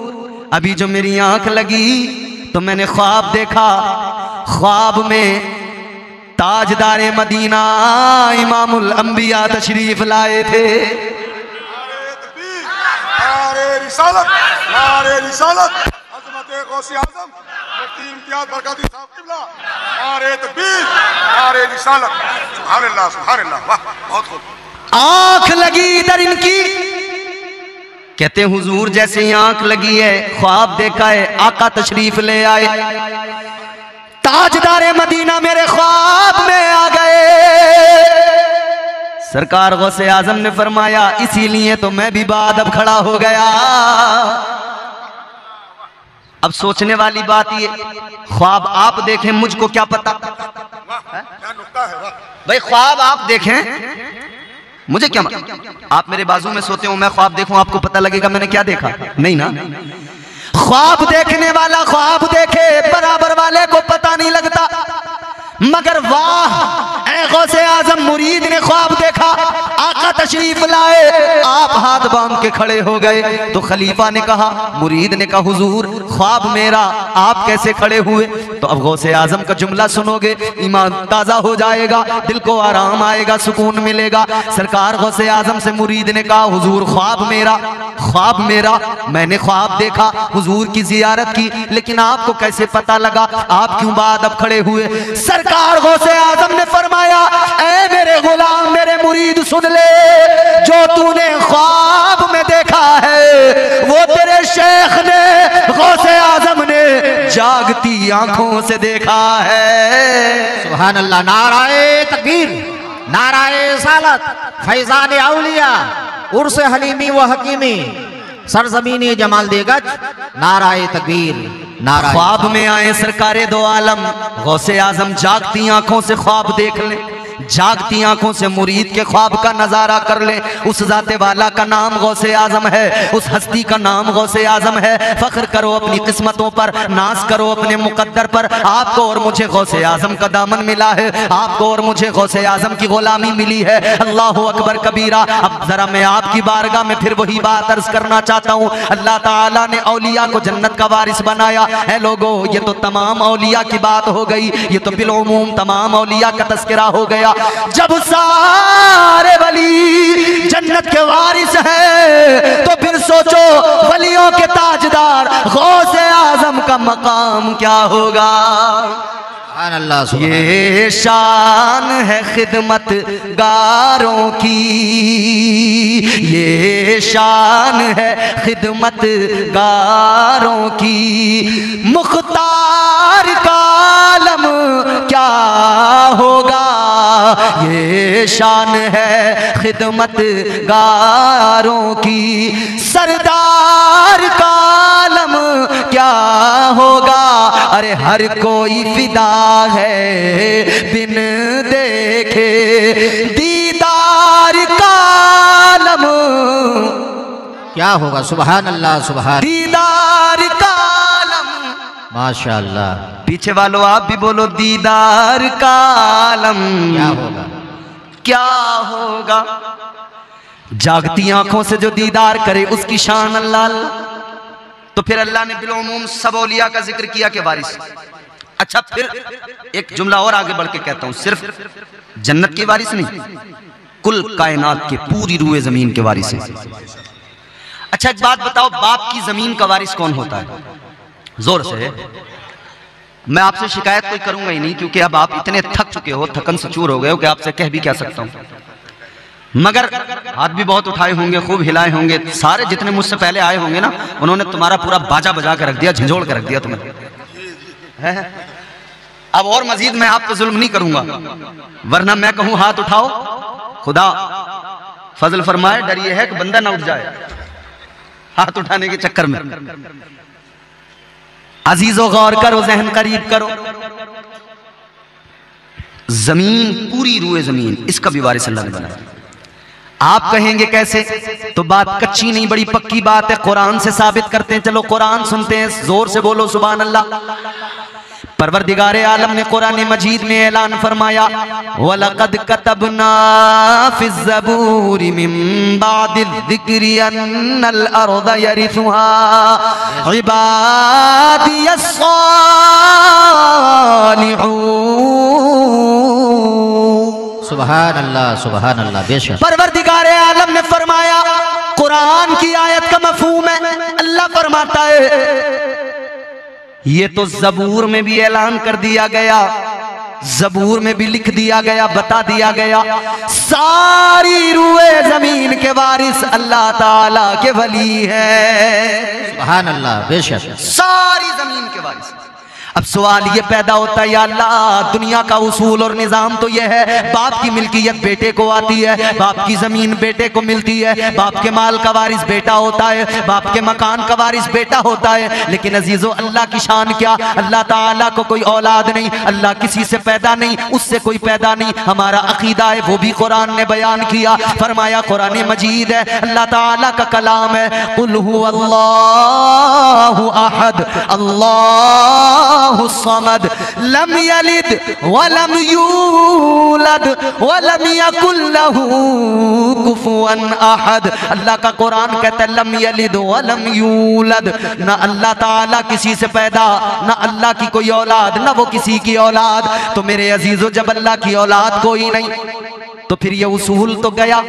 अभी जो मेरी आंख लगी तो मैंने ख्वाब देखा, ख्वाब में ताजदारे मदीना इमामुल अंबिया तशरीफ लाए थे। नारे रिसालत, नारे रिसालत, अज़मत गौसे आज़म मुफ्ती इम्तियाज़ बरकाती साहब क़िबला, नारे तकबीर, नारे रिसालत, सुभान अल्लाह, सुभान अल्लाह, वाह बहुत खूब। आंख लगी इधर इनकी, कहते हैं हुजूर जैसे ही आंख लगी है, ख्वाब देखा है, आका तशरीफ ले आए, ताजदारे मदीना मेरे ख्वाब में आ गए। सरकार गौसे आजम ने फरमाया, इसीलिए तो मैं भी बादब खड़ा हो गया। अब सोचने वाली बात ये, ख्वाब आप देखें, मुझको क्या पता? भाई ख्वाब आप देखें, मुझे क्या आप मेरे बाजू में सोते हो, मैं ख्वाब देखूं, आपको पता लगेगा मैंने क्या देखा? नहीं ना। ख्वाब देखने वाला ख्वाब देखे, बराबर वाले को पता नहीं लगता। मगर वाह ऐ गौसे आजम, मुरीद ने ख्वाब देखा, आका तशरीफ लाए, आप हाथ बांध के खड़े हो गए। तो खलीफा ने कहा, मुरीद ने कहा, हुजूर ख्वाब मेरा, आप कैसे खड़े हुए? तो अब गौसे आजम का जुमला सुनोगे, ईमान ताजा हो जाएगा, दिल को आराम आएगा, सुकून मिलेगा। सरकार गौसे आजम से मुरीद ने कहा, हुजूर ख्वाब मेरा, ख्वाब मेरा, मैंने ख्वाब देखा, हुजूर की जियारत की, लेकिन आपको कैसे पता लगा? आप क्यों बादब खड़े हुए? सरकार गौसे आजम ने फरमाया, ऐ मेरे गुलाम, मेरे मुरीद सुन ले, जो तूने ख्वाब में देखा है वो तेरे शेख ने, गौसे आजम ने जागती आंखों से देखा है। सुभान अल्लाह, नाराए तकबीर, नाराए सालत, फैजान औलिया, उर्स हलीमी व हकीमी, सरजमीनी जमाल देगज, नाराए तकबीर, नाराए। ख्वाब में आए सरकारे दो आलम, गौसे आजम जागती आंखों से ख्वाब देख ले, जागती आंखों से मुरीद के ख्वाब का नजारा कर ले। उस जाते वाला का नाम गौसे आजम है, उस हस्ती का नाम गौसे आजम है। फख्र करो अपनी किस्मतों पर, नाज करो अपने मुकद्दर पर। आपको और मुझे गौसे आजम का दामन मिला है, आपको और मुझे गौसे आजम की गुलामी मिली है। अल्लाह अकबर कबीरा। अब जरा मैं आपकी बारगाह में फिर वही बात अर्ज करना चाहता हूँ। अल्लाह ताला ने औलिया को जन्नत का वारिस बनाया है। लोगों, ये तो तमाम औलिया की बात हो गई, ये तो बिलउमूम तमाम औलिया का तस्करा हो गया। जब सारे वली जन्नत के वारिस हैं तो फिर सोचो वलियों के ताजदार गौसे आजम का मकाम क्या होगा। अल्लाह ये शान है खिदमत गारों की, ये शान है खिदमत गारों की। मुख्तार का आलम क्या होगा, ये शान है खिदमत गारों की। सरदार का आलम क्या होगा, अरे हर कोई फिदा है बिन देखे दीदार का आलम क्या होगा। सुभान अल्लाह, सुभान दीदार का आलम। माशाअल्लाह। पीछे वालों आप भी बोलो दीदार का आलम क्या होगा, क्या होगा। जागती आंखों से जो दीदार करे उसकी शान अल्लाह। तो फिर अल्लाह ने बिलउमूम सब औलिया का जिक्र किया कि वारिस। अच्छा फिर एक जुमला और आगे बढ़ के कहता हूं, सिर्फ जन्नत के वारिस नहीं, कुल कायनात के पूरी रूए जमीन के वारिस हैं। अच्छा एक बात बताओ, बाप की जमीन का वारिस कौन होता है? जोर से। मैं आपसे शिकायत कोई करूंगा ही नहीं, क्योंकि अब आप इतने थक चुके हो, थकन से चूर हो गए हो कि आपसे कह भी क्या सकता हूं। मगर हाथ भी बहुत उठाए होंगे, खूब हिलाए होंगे। सारे जितने मुझसे पहले आए होंगे ना, उन्होंने तुम्हारा पूरा बाजा बजा के रख दिया, झंझोड़ के रख दिया तुम्हें। अब और मजीद मैं आप पे जुल्म नहीं करूंगा, वरना मैं कहूं हाथ उठाओ, खुदा फजल फरमाए, डर ये है कि बंदा ना उठ जाए हाथ उठाने के चक्कर में। अजीजो गौर करो, जहन करीब करो। जमीन, पूरी रूए जमीन, इसका भी वारिस अल्लाह ने बनाया। आप कहेंगे कैसे? तो बात कच्ची नहीं, बड़ी पक्की बात है, कुरान से साबित करते हैं। चलो कुरान सुनते हैं, जोर से बोलो सुभान अल्लाह। परवरदिगारे आलम ने कुरान मजीद में ऐलान फरमाया, वलक़द कतबना फ़िज़ ज़बूरि मिन बादिज़ ज़िक्रि अन्नल अर्ज़ यरिथुहा इबादियस सालिहून। सुभान अल्लाह, सुभान अल्लाह। बेशक परवरदिगारे आलम ने फरमाया, कुरान की आयत का मफहूम है, अल्लाह फरमाता है ये तो ज़बूर में भी ऐलान कर दिया गया, ज़बूर में भी लिख दिया गया, बता दिया गया, सारी रूए जमीन के वारिस अल्लाह ताला के वली है। सुभान अल्लाह। बेशक सारी जमीन के वारिस। अब सवाल ये पैदा होता है, या अल्लाह दुनिया का उसूल और निज़ाम तो यह है, बाप की मिल्कियत बेटे को आती है, बाप की ज़मीन बेटे को मिलती है, बाप के माल का वारिस बेटा होता है, बाप के मकान का वारिस बेटा होता है। लेकिन अजीज़ो अल्लाह की शान क्या, अल्लाह ताला को कोई औलाद नहीं, अल्लाह किसी से पैदा नहीं, उससे कोई पैदा नहीं। हमारा अकीदा है, वो भी कुरान ने बयान किया, फरमाया कुरान मजीद है, अल्लाह ताला का कलाम है, कुल हुवल्लाहु अहद अल्लाहु समद लम यलिद वलम यूलद वलम यकुल लहू कुफुवन अहद। अल्लाह का कुरान कहता है लम यलिद वलम यूलद, ना अल्लाह ताला किसी से पैदा, ना अल्लाह की कोई औलाद, ना वो किसी की औलाद। तो मेरे अजीजों, जब अल्लाह की औलाद कोई नहीं, तो फिर ये उसूल तो गया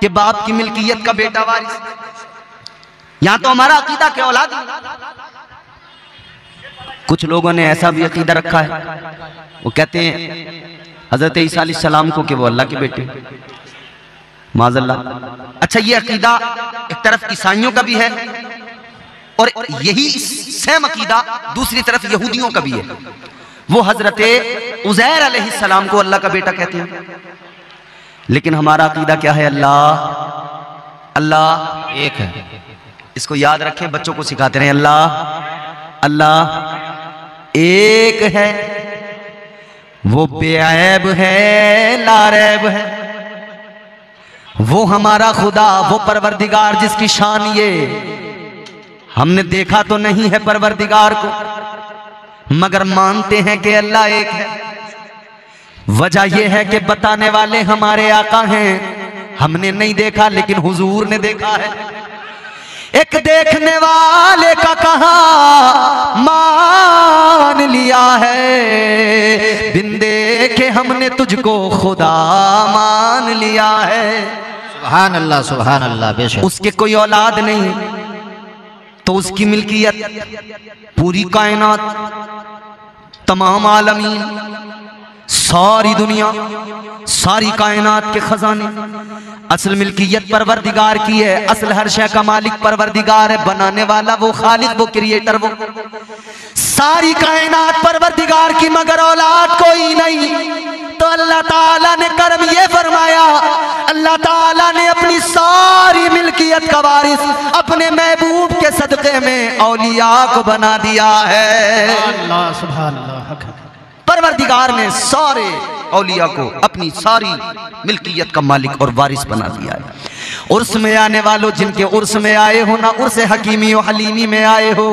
कि बाप की मिल्कियत का बेटा वारिस। यहां तो हमारा अकीदा के औलाद, कुछ लोगों ने ऐसा भी अकीदा रखा है, वो कहते हैं हजरत ईसा अलैहिस्सलाम को कि वो अल्लाह के बेटे, माज़अल्लाह। अच्छा, ये अकीदा एक तरफ ईसाइयों का भी है और यही सेम अकीदा दूसरी तरफ यहूदियों का भी है। वो हजरत उज़ैर अलैहिस्सलाम को अल्लाह का बेटा कहते हैं। लेकिन हमारा अकीदा क्या है? अल्लाह अल्लाह एक है। इसको याद रखें, बच्चों को सिखाते रहे, अल्लाह अल्लाह एक है, वो बेऐब है, लारैब है, वो हमारा खुदा, वो परवरदिगार जिसकी शान ये हमने देखा तो नहीं है परवरदिगार को, मगर मानते हैं कि अल्लाह एक है। वजह यह है कि बताने वाले हमारे आका हैं, हमने नहीं देखा लेकिन हुजूर ने देखा है। एक देखने वाले का कहा मान लिया है, बिन देखे हमने तुझको खुदा मान लिया है। सुभान अल्लाह, सुभान अल्लाह। बेशक उसके कोई औलाद नहीं, तो तो उसकी मिल्कियत पूरी कायनात, तमाम आलमीन, सारी दुनिया, सारी कायनात के खजाने, असल मिल्कियत परवरदिगार की है। असल हर शय का मालिक परवरदिगार है, बनाने वाला वो खालिक, वो क्रिएटर, वो सारी कायनात परवरदिगार की, मगर औलाद कोई नहीं। तो अल्लाह ताला ने कर्म ये फरमाया, अल्लाह ताला ने अपनी सारी मिल्कियत का वारिस अपने महबूब के सदक़े में औलिया को बना दिया है। अल्लाह सुभान अल्लाह। परवरदिगार ने सारे औलिया को अपनी सारी मिल्कियत का मालिक और वारिस बना दिया है। उर्स में आने वालों, जिनके उर्स में आए हो ना, उर्स हकीमी और हलीमी में आए हो,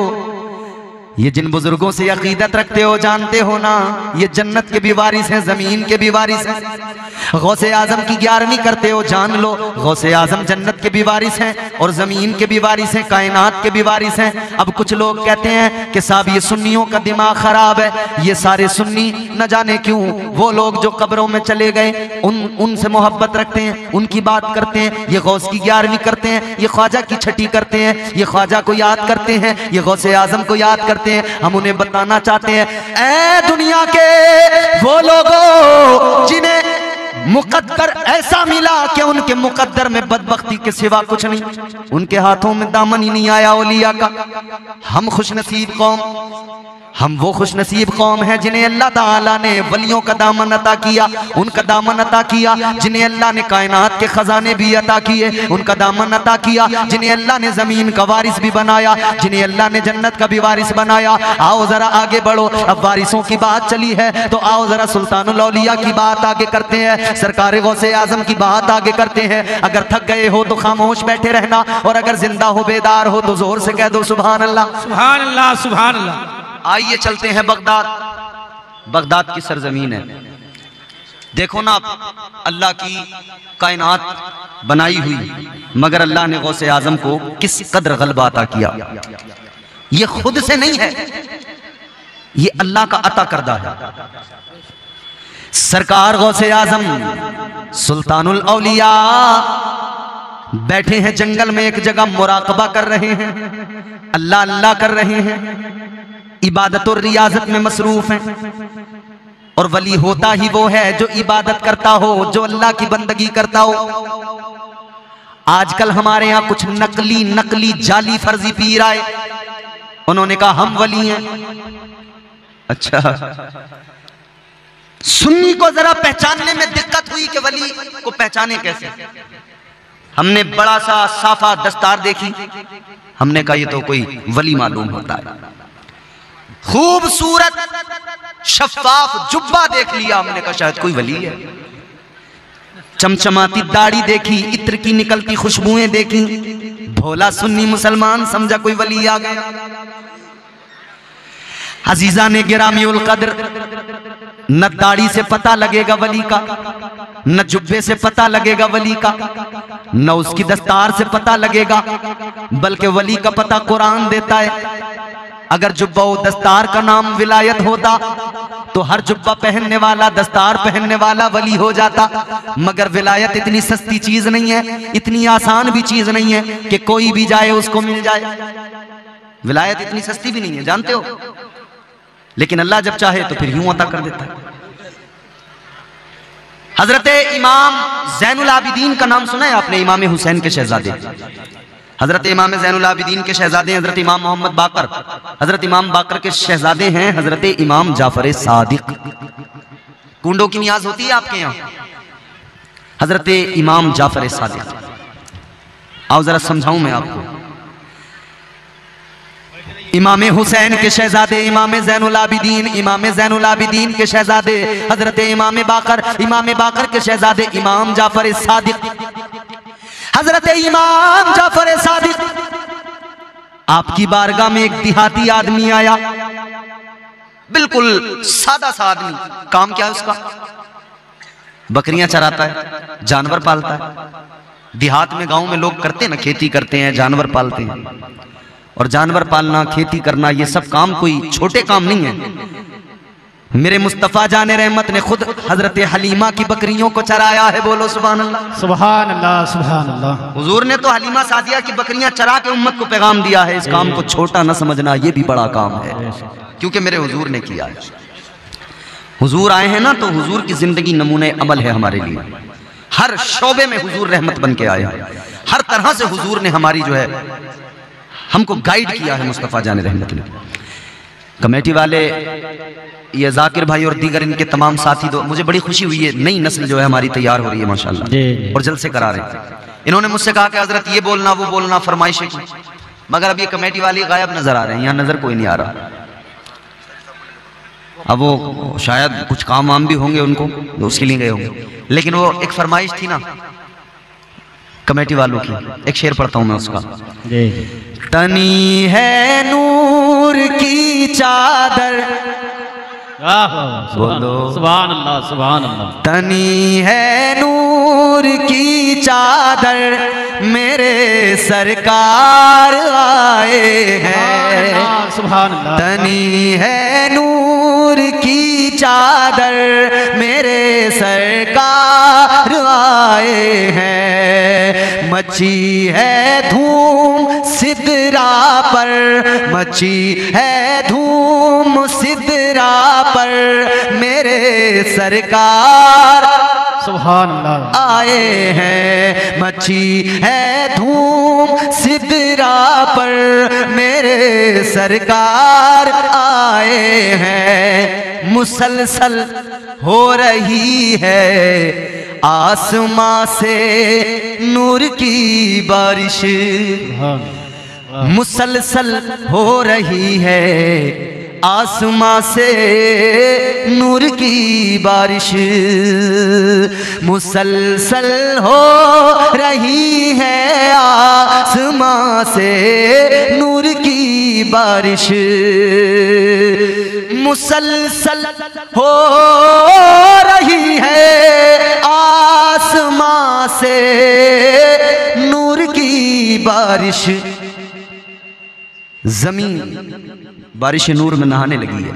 ये जिन बुजुर्गों से अकीदत रखते हो, जानते हो ना, ये जन्नत के भी वारिस हैं, जमीन के भी वारिस हैं। गौसे आजम की 11वीं करते हो, जान लो, गौसे आजम जन्नत के भी वारिस हैं और जमीन के भी वारिस हैं, कायनात के भी वारिस हैं। अब कुछ लोग कहते हैं कि साहब ये सुन्नियों का दिमाग खराब है, ये सारे सुन्नी न जाने क्यों, वो लोग जो कब्रों में चले गए उनसे मोहब्बत रखते हैं, उनकी बात करते हैं, ये गौस की 11वीं करते हैं, ये ख्वाजा की 6ठी करते हैं, ये ख्वाजा को याद करते हैं, ये गौसे आजम को याद करते हैं। हम उन्हें बताना चाहते हैं, ऐ दुनिया के वो लोगों जिन्हें मुकद्दर ऐसा मिला कि उनके मुकद्दर में बदबख्ती के सिवा कुछ नहीं, उनके हाथों में दामन ही नहीं आया औलिया का। हम खुशनसीब कौम, हम वो खुशनसीब कौम हैं जिन्हें अल्लाह ताला ने वलियों का दामन अता किया, उनका दामन अता किया, जिन्हें अल्लाह ने कायनात के खजाने भी अता किए, उनका दामन अता किया, जिन्हें अल्लाह ने जमीन का वारिस भी बनाया, जिन्हें अल्लाह ने जन्नत का भी वारिस बनाया। आओ जरा आगे बढ़ो, अब वारिसों की बात चली है तो आओ जरा सुल्तानुल औलिया की बात आगे करते हैं, सरकार गौसे आजम की बात आगे करते हैं। अगर थक गए हो तो खामोश बैठे रहना, और अगर जिंदा हो, बेदार हो तो जोर से कह दो सुभान अल्लाह, सुभान अल्लाह, सुभान अल्लाह। आइए चलते हैं बगदाद। बगदाद की सरजमीन है, देखो ना आप, अल्लाह की कायनात बनाई हुई, मगर अल्लाह ने गौसे आजम को किस कदर गलबा अता किया। ये खुद से नहीं है, ये अल्लाह का अता करदा है। सरकार गौसे आजम सुल्तानुल औलिया बैठे हैं जंगल में, एक जगह मुराकबा कर रहे हैं, अल्लाह अल्लाह कर रहे हैं, इबादत और रियाजत में मसरूफ हैं। और वली होता ही वो है जो इबादत करता हो, जो अल्लाह की बंदगी करता हो। आजकल हमारे यहाँ कुछ नकली जाली फर्जी पीर आए, उन्होंने कहा हम वली हैं। अच्छा, सुन्नी को जरा पहचानने में दिक्कत हुई कि वली को पहचाने कैसे। हमने बड़ा सा साफा दस्तार देखी, हमने कहा ये तो कोई वली मालूम होता है। खूबसूरत शफाफ जुब्बा देख लिया, हमने कहा शायद कोई वली है। चमचमाती दाढ़ी देखी, इत्र की निकलती खुशबुएं देखी, भोला सुन्नी मुसलमान समझा कोई वली आ गया। अजीजा ने गिरामी उल कद्र, न दाढ़ी से पता लगेगा वली का, न जुब्बे से पता लगेगा वली का, न उसकी दस्तार से पता लगेगा, बल्कि वली का पता कुरान देता है। अगर जुब्बा व दस्तार का नाम विलायत होता तो हर जुब्बा पहनने वाला, दस्तार पहनने वाला वली हो जाता। मगर विलायत इतनी सस्ती चीज नहीं है, इतनी आसान भी चीज नहीं है कि कोई भी जाए उसको मिल जाए। विलायत इतनी सस्ती भी नहीं है, जानते हो, लेकिन अल्लाह जब चाहे तो फिर यूं अता कर देता है। हजरत इमाम ज़ैनुल आबिदीन का नाम सुना है आपने? इमाम हुसैन के शहजादे, हजरत इमाम ज़ैनुल आबिदीन के शहजादे हजरत इमाम मोहम्मद बाकर, हजरत इमाम बाकर के शहजादे हैं हजरत इमाम जाफर सादिक। कुंडों की नियाज होती है आपके यहाँ, हजरत इमाम जाफर सादिक। आओ जरा समझाऊं मैं आपको। इमाम हुसैन के शहजादे इमाम ज़ैनुल आबिदीन, इमाम ज़ैनुल आबिदीन के शहजादे हजरत इमाम बाकर के शहजादे इमाम जाफर सादिक, हजरत इमाम जाफर सादिक। आपकी बारगाह में एक देहाती आदमी आया, बिल्कुल सादा सा आदमी। काम क्या है उसका? बकरियां चराता है, जानवर पालता है। देहात में, गांव में लोग करते हैं ना, खेती करते हैं, जानवर पालते हैं। और जानवर पालना, खेती करना, ये सब काम कोई छोटे काम नहीं है। मेरे मुस्तफ़ा जाने रहमत ने खुद हजरत हलीमा की बकरियों को चराया है। बोलो सुभान अल्लाह। सुभान अल्लाह, सुभान अल्लाह। हुजूर ने तो हलीमा सादिया की बकरियां चरा के उम्मत को पैगाम दिया है। इस काम को छोटा न समझना, ये भी बड़ा काम है, क्योंकि मेरे हुजूर ने किया है। हुजूर आए हैं ना, तो हुजूर की जिंदगी नमूने अमल है हमारे लिए। हर शोबे में हुजूर रहमत बन के आए हैं। हर तरह से हुजूर ने हमारी जो है हमको गाइड किया है। मुस्तफ़ा जाने रहमत ने। कमेटी वाले, ये जाकिर भाई और दीगर इनके तमाम साथी, दो मुझे बड़ी खुशी हुई है। नई नस्ल जो है हमारी तैयार हो रही है माशाल्लाह, और जलसे करा रहे थे। इन्होंने मुझसे कहा कि हजरत ये बोलना वो बोलना, फरमाइशें की, मगर अब ये कमेटी वाले गायब नजर आ रहे हैं, यहाँ नजर कोई नहीं आ रहा। अब वो शायद कुछ काम वाम भी होंगे उनको, तो उसके लिए गए होंगे। लेकिन वो एक फरमाइश थी ना कमेटी वालों की, एक शेर पढ़ता हूं मैं उसका। तनी है नूर की चादर, बोलो सुभान अल्लाह, सुभान अल्लाह। तनी है नूर की चादर, मेरे सरकार आए हैं। सुभान अल्लाह। तनी है नूर की चादर, मेरे सरकार आए हैं। मची है धूम सिदरा पर, मची है धूम सिदरा पर, मेरे सरकार सुभान अल्लाह आए हैं। मची है धूम सिदरा पर, मेरे सरकार आए हैं। मुसलसल हो रही है आसमां से नूर की बारिश, मुसलसल हो रही है आसमां से नूर की बारिश, मुसलसल हो रही है आसमां से नूर की बारिश, मुसलसल हो रही है आसमां से नूर की बारिश। जमीन बारिश नूर में नहाने लगी है,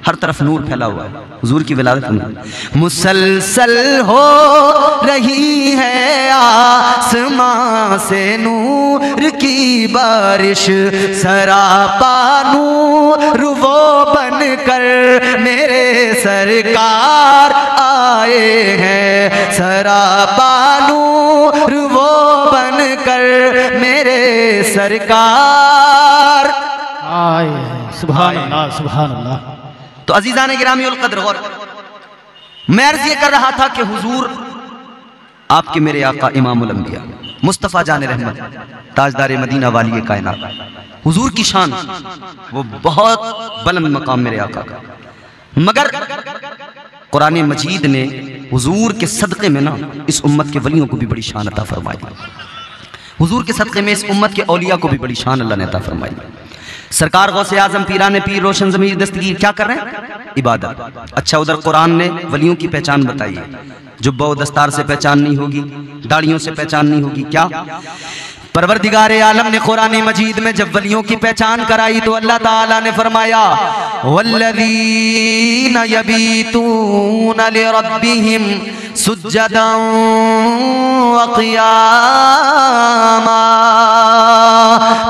हर तरफ नूर फैला हुआ है हुजूर की विलादत में। मुसलसल हो रही है आसमां से नूर की बारिश, सरापा नूर वो बनकर मेरे सरकार आए हैं। सरापा नूर वो बनकर मेरे सरकार आए हैं। सुभान अल्लाह, सुभान अल्लाह। तो अजीज़ान गिरामी उल कद्र, और मैं अर्ज़ ये कर रहा था कि हुजूर आपके मेरे आका इमामुल अंबिया मुस्तफ़ा जाने रहमत ताजदार मदीना वाली कायनात, हुजूर की शान वो बहुत बुलंद मकाम मेरे आका का। मगर कुरान मजीद ने हुजूर के सदक़े में ना इस उम्मत के वलियों को भी बड़ी शान अता फरमाई। हुजूर के सदक़े में इस उम्मत के औलिया को भी बड़ी शान अल्लाह ने अता फरमाई। सरकार गौसे आजम पीराने पीर रोशन ज़मीर दस्तगीर क्या कर रहे हैं? इबादत। अच्छा, उधर कुरान ने वलियों की पहचान बताई है। जुब्बा व दस्तार से पहचान नहीं होगी, दाढ़ियों से पहचान नहीं होगी। क्या परवरदिगार आलम ने कुरान मजीद में जब वलियों की पहचान कराई तो अल्लाह ताला ने फरमाया, वल्लज़ीना यबीतूना लिरब्बिहिम सुज्जदन व क़ियामा।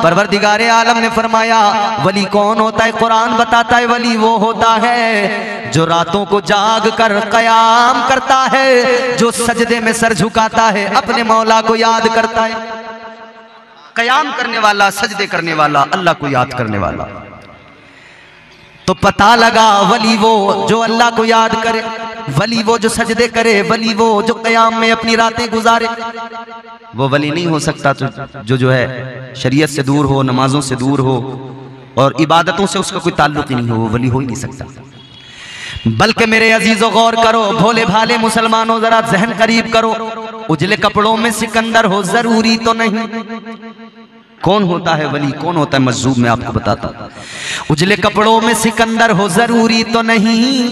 परवरदिगार आलम ने फरमाया वली कौन होता है? कुरान बताता है वली वो होता है जो रातों को जाग कर क़याम करता है, जो सजदे में सर झुकाता है, अपने मौला को याद करता है। क़याम करने वाला, सजदे करने वाला, अल्लाह को याद करने वाला। तो पता लगा वली वो जो अल्लाह को याद करे, वली वो जो सजदे करे, वली वो जो क़याम में अपनी रातें गुजारे। वो वली नहीं हो सकता तो जो है शरीयत से दूर हो, नमाजों से दूर हो और इबादतों से उसका कोई ताल्लुक ही नहीं हो, वो वली हो ही नहीं सकता। बल्कि मेरे अजीजों गौर करो, भोले भाले मुसलमानों जरा जहन करीब करो। उजले कपड़ों में सिकंदर हो जरूरी तो नहीं। कौन होता है वली, कौन होता है मजजूब, मैं आपको बताता। उजले कपड़ों में सिकंदर हो जरूरी तो नहीं,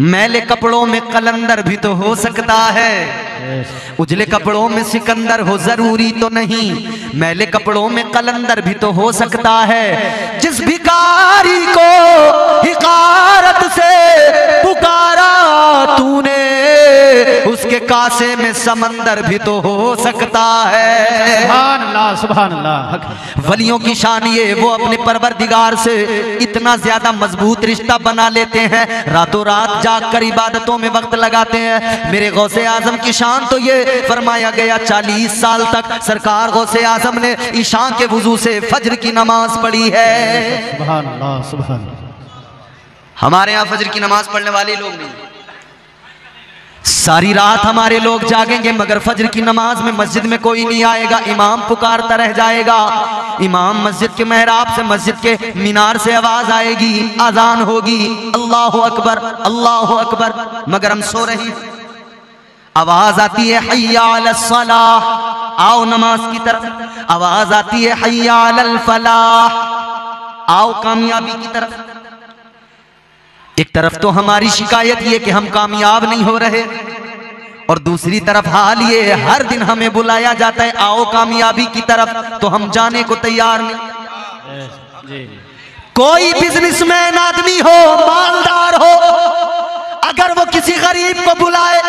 मैले कपड़ों में कलंदर भी तो हो सकता है। उजले कपड़ों में सिकंदर हो जरूरी तो नहीं, मैले कपड़ों में कलंदर भी तो हो सकता है। जिस भिखारी को हिकारत से पुकारा तूने, उसके कासे में समंदर भी तो हो सकता है। सुभान अल्लाह, सुभान अल्लाह। वलियों की शान ये, वो अपने परवरदिगार से इतना ज्यादा मजबूत रिश्ता बना लेते हैं, रातों रात जाग कर इबादतों में वक्त लगाते हैं। मेरे गौसे आजम की शान तो ये फरमाया गया 40 साल तक सरकार गौसे आजम ने ईशा के वुजू से फज्र की नमाज पढ़ी है। सुभान अल्लाह, सुभान अल्लाह। हमारे यहाँ फज्र की नमाज पढ़ने वाले लोग नहीं, सारी रात हमारे लोग जागेंगे मगर फज्र की नमाज में मस्जिद में कोई नहीं आएगा। इमाम पुकारता रह जाएगा, इमाम मस्जिद के मेहराब से, मस्जिद के मीनार से आवाज आएगी, अजान होगी, अल्लाह अकबर अल्लाह अकबर, मगर हम सो रहे हैं। आवाज आती है हय्या अलस सलाह, आओ नमाज की तरफ। आवाज आती है हय्या अलल फलाह, आओ कामयाबी की तरफ। एक तरफ तो हमारी शिकायत ये कि हम कामयाब नहीं हो रहे, और दूसरी तरफ हाल ये हर दिन हमें बुलाया जाता है आओ कामयाबी की तरफ, तो हम जाने को तैयार नहीं। कोई बिजनेसमैन आदमी हो, मालदार हो, अगर वो किसी गरीब को बुलाए,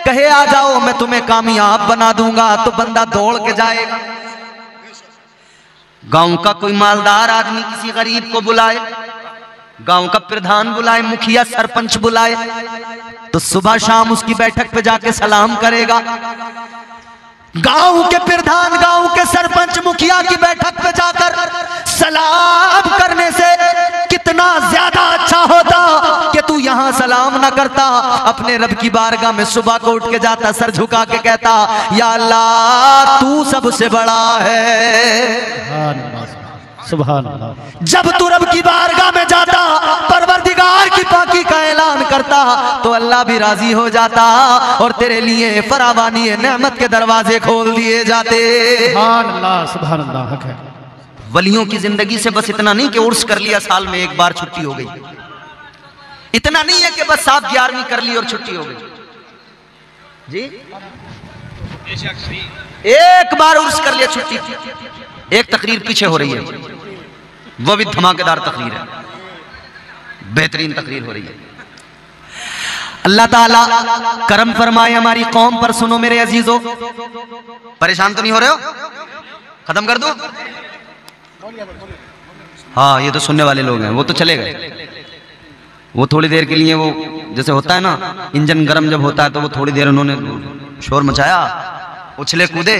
कहे आ जाओ मैं तुम्हें कामयाब बना दूंगा, तो बंदा दौड़ के जाएगा। गांव का कोई मालदार आदमी किसी गरीब को बुलाए, गांव का प्रधान बुलाए, मुखिया सरपंच बुलाए, तो सुबह शाम उसकी बैठक पे जाके सलाम करेगा। गांव के प्रधान, गांव के सरपंच, मुखिया की बैठक पे जाकर सलाम करने से कितना ज्यादा अच्छा होता कि तू यहां सलाम ना करता, अपने रब की बारगाह में सुबह को उठ के जाता, सर झुका के कहता या अल्लाह तू सबसे बड़ा है। सुभान अल्लाह। जब तू रब की बारगाह में जाता, परवरदिगार की पाकी का ऐलान करता, तो अल्लाह भी राजी हो जाता और तेरे लिए फरावानी नेमत के दरवाजे खोल दिए जाते। सुभान अल्लाह, सुभान अल्लाह। हक है। वलियों की जिंदगी से बस इतना नहीं कि उर्स कर लिया, साल में एक बार छुट्टी हो गई, इतना नहीं है कि बस 7/11वीं कर ली और छुट्टी हो गई जी, एक बार उर्स कर लिया छुट्टी। एक तकरीर पीछे हो रही है, वो भी धमाकेदार तकरीर है, बेहतरीन तकरीर हो रही है। अल्लाह ताला करम फरमाए हमारी कौम पर। सुनो मेरे अजीजों, परेशान तो नहीं हो रहे हो? खत्म कर दो? हाँ, ये तो सुनने वाले लोग हैं, वो तो चले गए। वो थोड़ी देर के लिए, वो जैसे होता है ना इंजन गर्म जब होता है, तो वो थोड़ी देर उन्होंने शोर मचाया, उछले कूदे,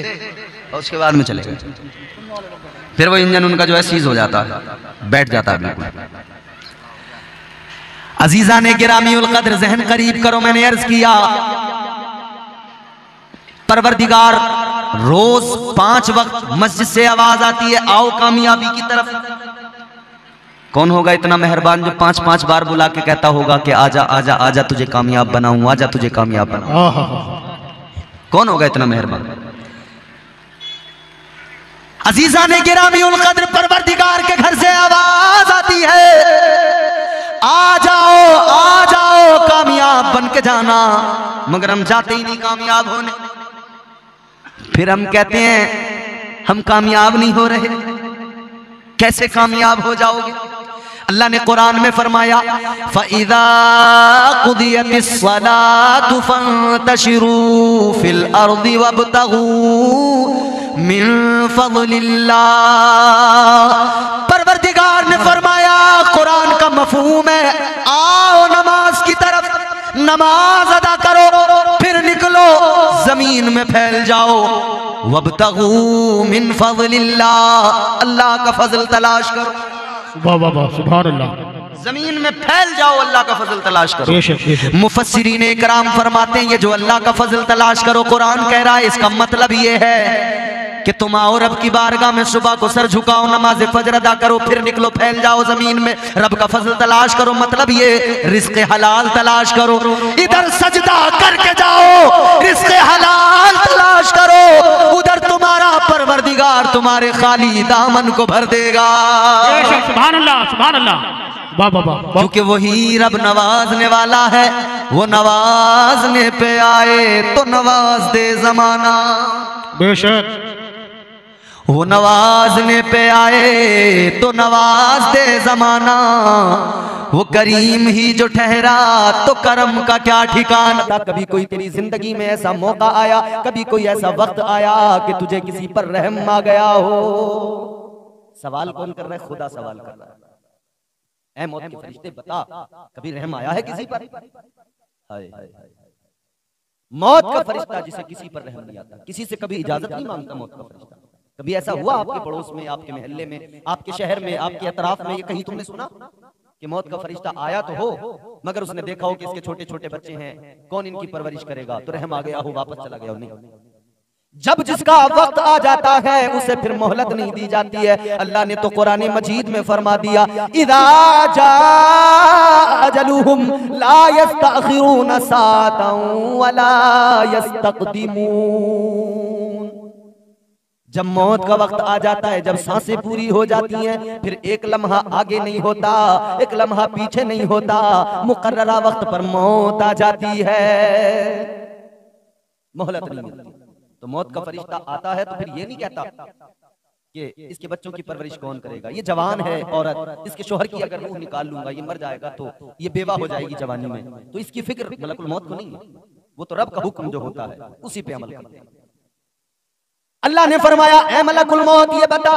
और उसके बाद में चले गए। फिर वो इंजन उनका जो है सीज हो जाता है, बैठ जाता है बिल्कुल। अजीजा ने गिरामीउल कद्र, जहन करीब करो, मैंने अर्ज किया परवरदिगार रोज 5 वक्त मस्जिद से आवाज आती है आओ कामयाबी की तरफ। कौन होगा इतना मेहरबान जो 5-5 बार बुला के कहता होगा कि आजा आजा आजा तुझे कामयाब बनाऊं, आजा तुझे कामयाब बनाऊं? कौन होगा इतना मेहरबान? अजीजा ने गिरामीउल कद्र, परवरदिगार के घर से आवाज आती है आ जाओ कामयाब बन के जाना, मगर हम जाते ही नहीं कामयाब होने। फिर हम कहते हैं हम कामयाब नहीं हो रहे। कैसे कामयाब हो जाओगे? अल्लाह ने कुरान में फरमाया फ़इज़ा क़ुदियतिस सलातु फ़ंतशिरू फ़िल अर्ज़ि वब्तगू मिन फ़ज़लिल्लाह। परवरदिगार ने फरमाया, कुरान का मफ़हूम है आओ नमाज की तरफ, नमाज अदा करो, फिर निकलो जमीन में फैल जाओ, वब्तगू मिन फ़ज़लिल्लाह, अल्लाह का फजल तलाश करो। वाह वाह वाह, सुभान अल्लाह। जमीन में फैल जाओ, अल्लाह का फजल तलाश करो। बेशक बेशक। मुफस्सिरीन इकराम फरमाते हैं ये जो अल्लाह का फजल तलाश करो कुरान कह रहा है, इसका मतलब ये है कि तुम आओ रब की बारगाह में, सुबह को सर झुकाओ, नमाज फजर अदा करो, फिर निकलो फैल जाओ जमीन में, रब का फजल तलाश करो। मतलब ये रिज़्क़ हलाल तलाश करो, इधर सजदा करके जाओ, रिज़्क़ हलाल तलाश करो, उधर तुम्हारा परवरदिगार तुम्हारे खाली दामन को भर देगा। बेशक, सुभान अल्लाह, सुभान अल्लाह। वाह वाह वाह। क्योंकि वही रब नवाजने वाला है, वो नवाजने पे आए तो नवाज दे जमाना। बेशक। वो नवाजने पे आए तो नवाज दे जमाना, वो करीम ही जो ठहरा तो करम का क्या ठिकाना। कभी कोई तेरी जिंदगी में ऐसा मौका आया, कभी कोई ऐसा वक्त आया कि तुझे किसी पर रहम आ गया हो। सवाल कौन कर रहा है? खुदा सवाल कर रहा है। ऐ मौत के फरिश्ते बता, कभी रहम आया है किसी पर? हाय मौत का फरिश्ता जिसे किसी पर रहम नहीं आता, किसी से कभी इजाजत नहीं मांगता मौत का फरिश्ता। कभी ऐसा हुआ आपके पड़ोस में, आपके मोहल्ले में, आपके शहर में, आपके अतराफ में, ये कहीं तुमने सुना कि मौत का फरिश्ता आया तो हो, मगर उसने देखा हो कि इसके छोटे छोटे बच्चे हैं, कौन इनकी परवरिश करेगा, तो रहम आ गया हो, वापस चला गया हो? नहीं। जब जिसका वक्त आ जाता है उसे फिर मोहलत नहीं दी जाती है। अल्लाह ने तो कुरान मजीद में फरमा दिया, इदा जा अजलुहुम ला यस्तअखिरून साअतन वला यस्तक़दिमून। जब मौत का वक्त आ जाता है, जब सांसें पूरी हो जाती हैं, फिर एक लम्हा आगे नहीं होता, एक लम्हा पीछे नहीं होता, मुकर्ररा वक्त पर मौत आ जाती है, मोहलत नहीं मिलती। तो मौत का फरिश्ता आता है तो फिर ये नहीं कहता कि इसके बच्चों की परवरिश कौन करेगा, ये जवान है औरत, इसके शोहर की अगर रूह निकाल लूंगा, ये मर जाएगा तो ये बेवा हो जाएगी जवानी में, तो इसकी फिक्र मलकुल मौत को नहीं है। वो तो रब का हुक्म जो होता है उसी पे अमल करते हैं। अल्लाह ने फरमाया, ऐ मलकुल मौत ये बता,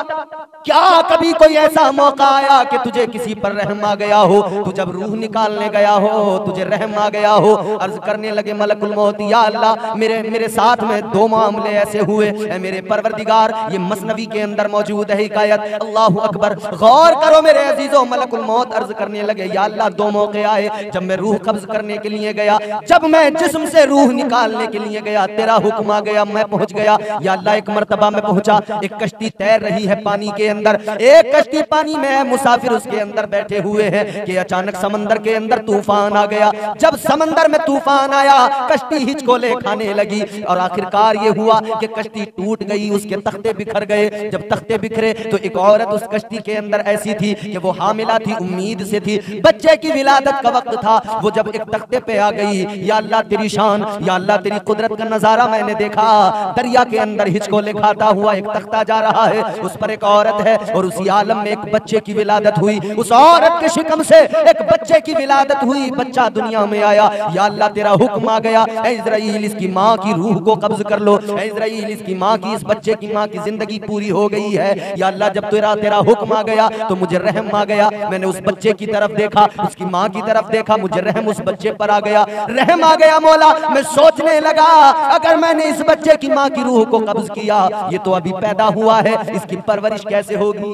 क्या कभी कोई ऐसा मौका आया कि तुझे किसी पर रहम आ गया हो? तू जब रूह निकालने गया हो तुझे रहम आ गया हो? अर्ज करने लगे मलकुल मौत, या अल्लाह मेरे साथ में दो मामले ऐसे हुए, ऐ मेरे परवरदिगार। ये मसनवी के अंदर मौजूद है हिकायत, अल्लाह अकबर, गौर करो मेरे अजीजों। मलकुल मौत अर्ज करने लगे, या अल्लाह दो मौके आए जब मैं रूह कब्ज करने के लिए गया, जब मैं जिस्म से रूह निकालने के लिए गया, तेरा हुक्म आ गया, मैं पहुंच गया। या अल्लाह एक मर्तबा में पहुंचा, एक कश्ती तैर रही है पानी के अंदर, एक कश्ती पानी में है, मुसाफिर उसके अंदर बैठे हुए हैं कि अचानक समंदर के अंदर तूफान आ गया। जब समंदर में तूफान आया, कश्ती हिचकोले खाने लगी और आखिरकार ये हुआ कि कश्ती टूट गई, उसके तख्ते बिखर गए। जब तख्ते बिखरे तो एक औरत उस कश्ती के अंदर ऐसी थी कि वो हामिला थी, उम्मीद से थी, बच्चे की विलादत का वक्त था। वो जब एक तख्ते पे आ गई, या अल्लाह तेरी शान, या अल्लाह तेरी कुदरत का नजारा मैंने देखा, दरिया के अंदर हिचकोले खाता हुआ एक तख्ता जा रहा है, उस पर एक औरत है और उसी आलम में एक बच्चे की विलादत हुई। उस औरत के शिकम से एक बच्चे की विलादत हुई, बच्चा दुनिया में आया। या अल्लाह तेरा हुक्म आ गया, ऐ इज़राइल इसकी माँ की रूह को कब्ज कर लो, ऐ इज़राइल इसकी माँ की, इस बच्चे की माँ की जिंदगी पूरी हो गई है। या अल्लाह जब तेरा हुक्म आ गया तो मुझे रहम आ गया। मैंने उस बच्चे की तरफ देखा, उसकी माँ की तरफ देखा, मुझे रहम उस बच्चे पर आ गया, रहम आ गया। मौला मैं सोचने लगा, अगर मैंने इस बच्चे की माँ की रूह को कब्ज किया, ये तो अभी पैदा हुआ है, इसकी परवरिश कैसे होगी?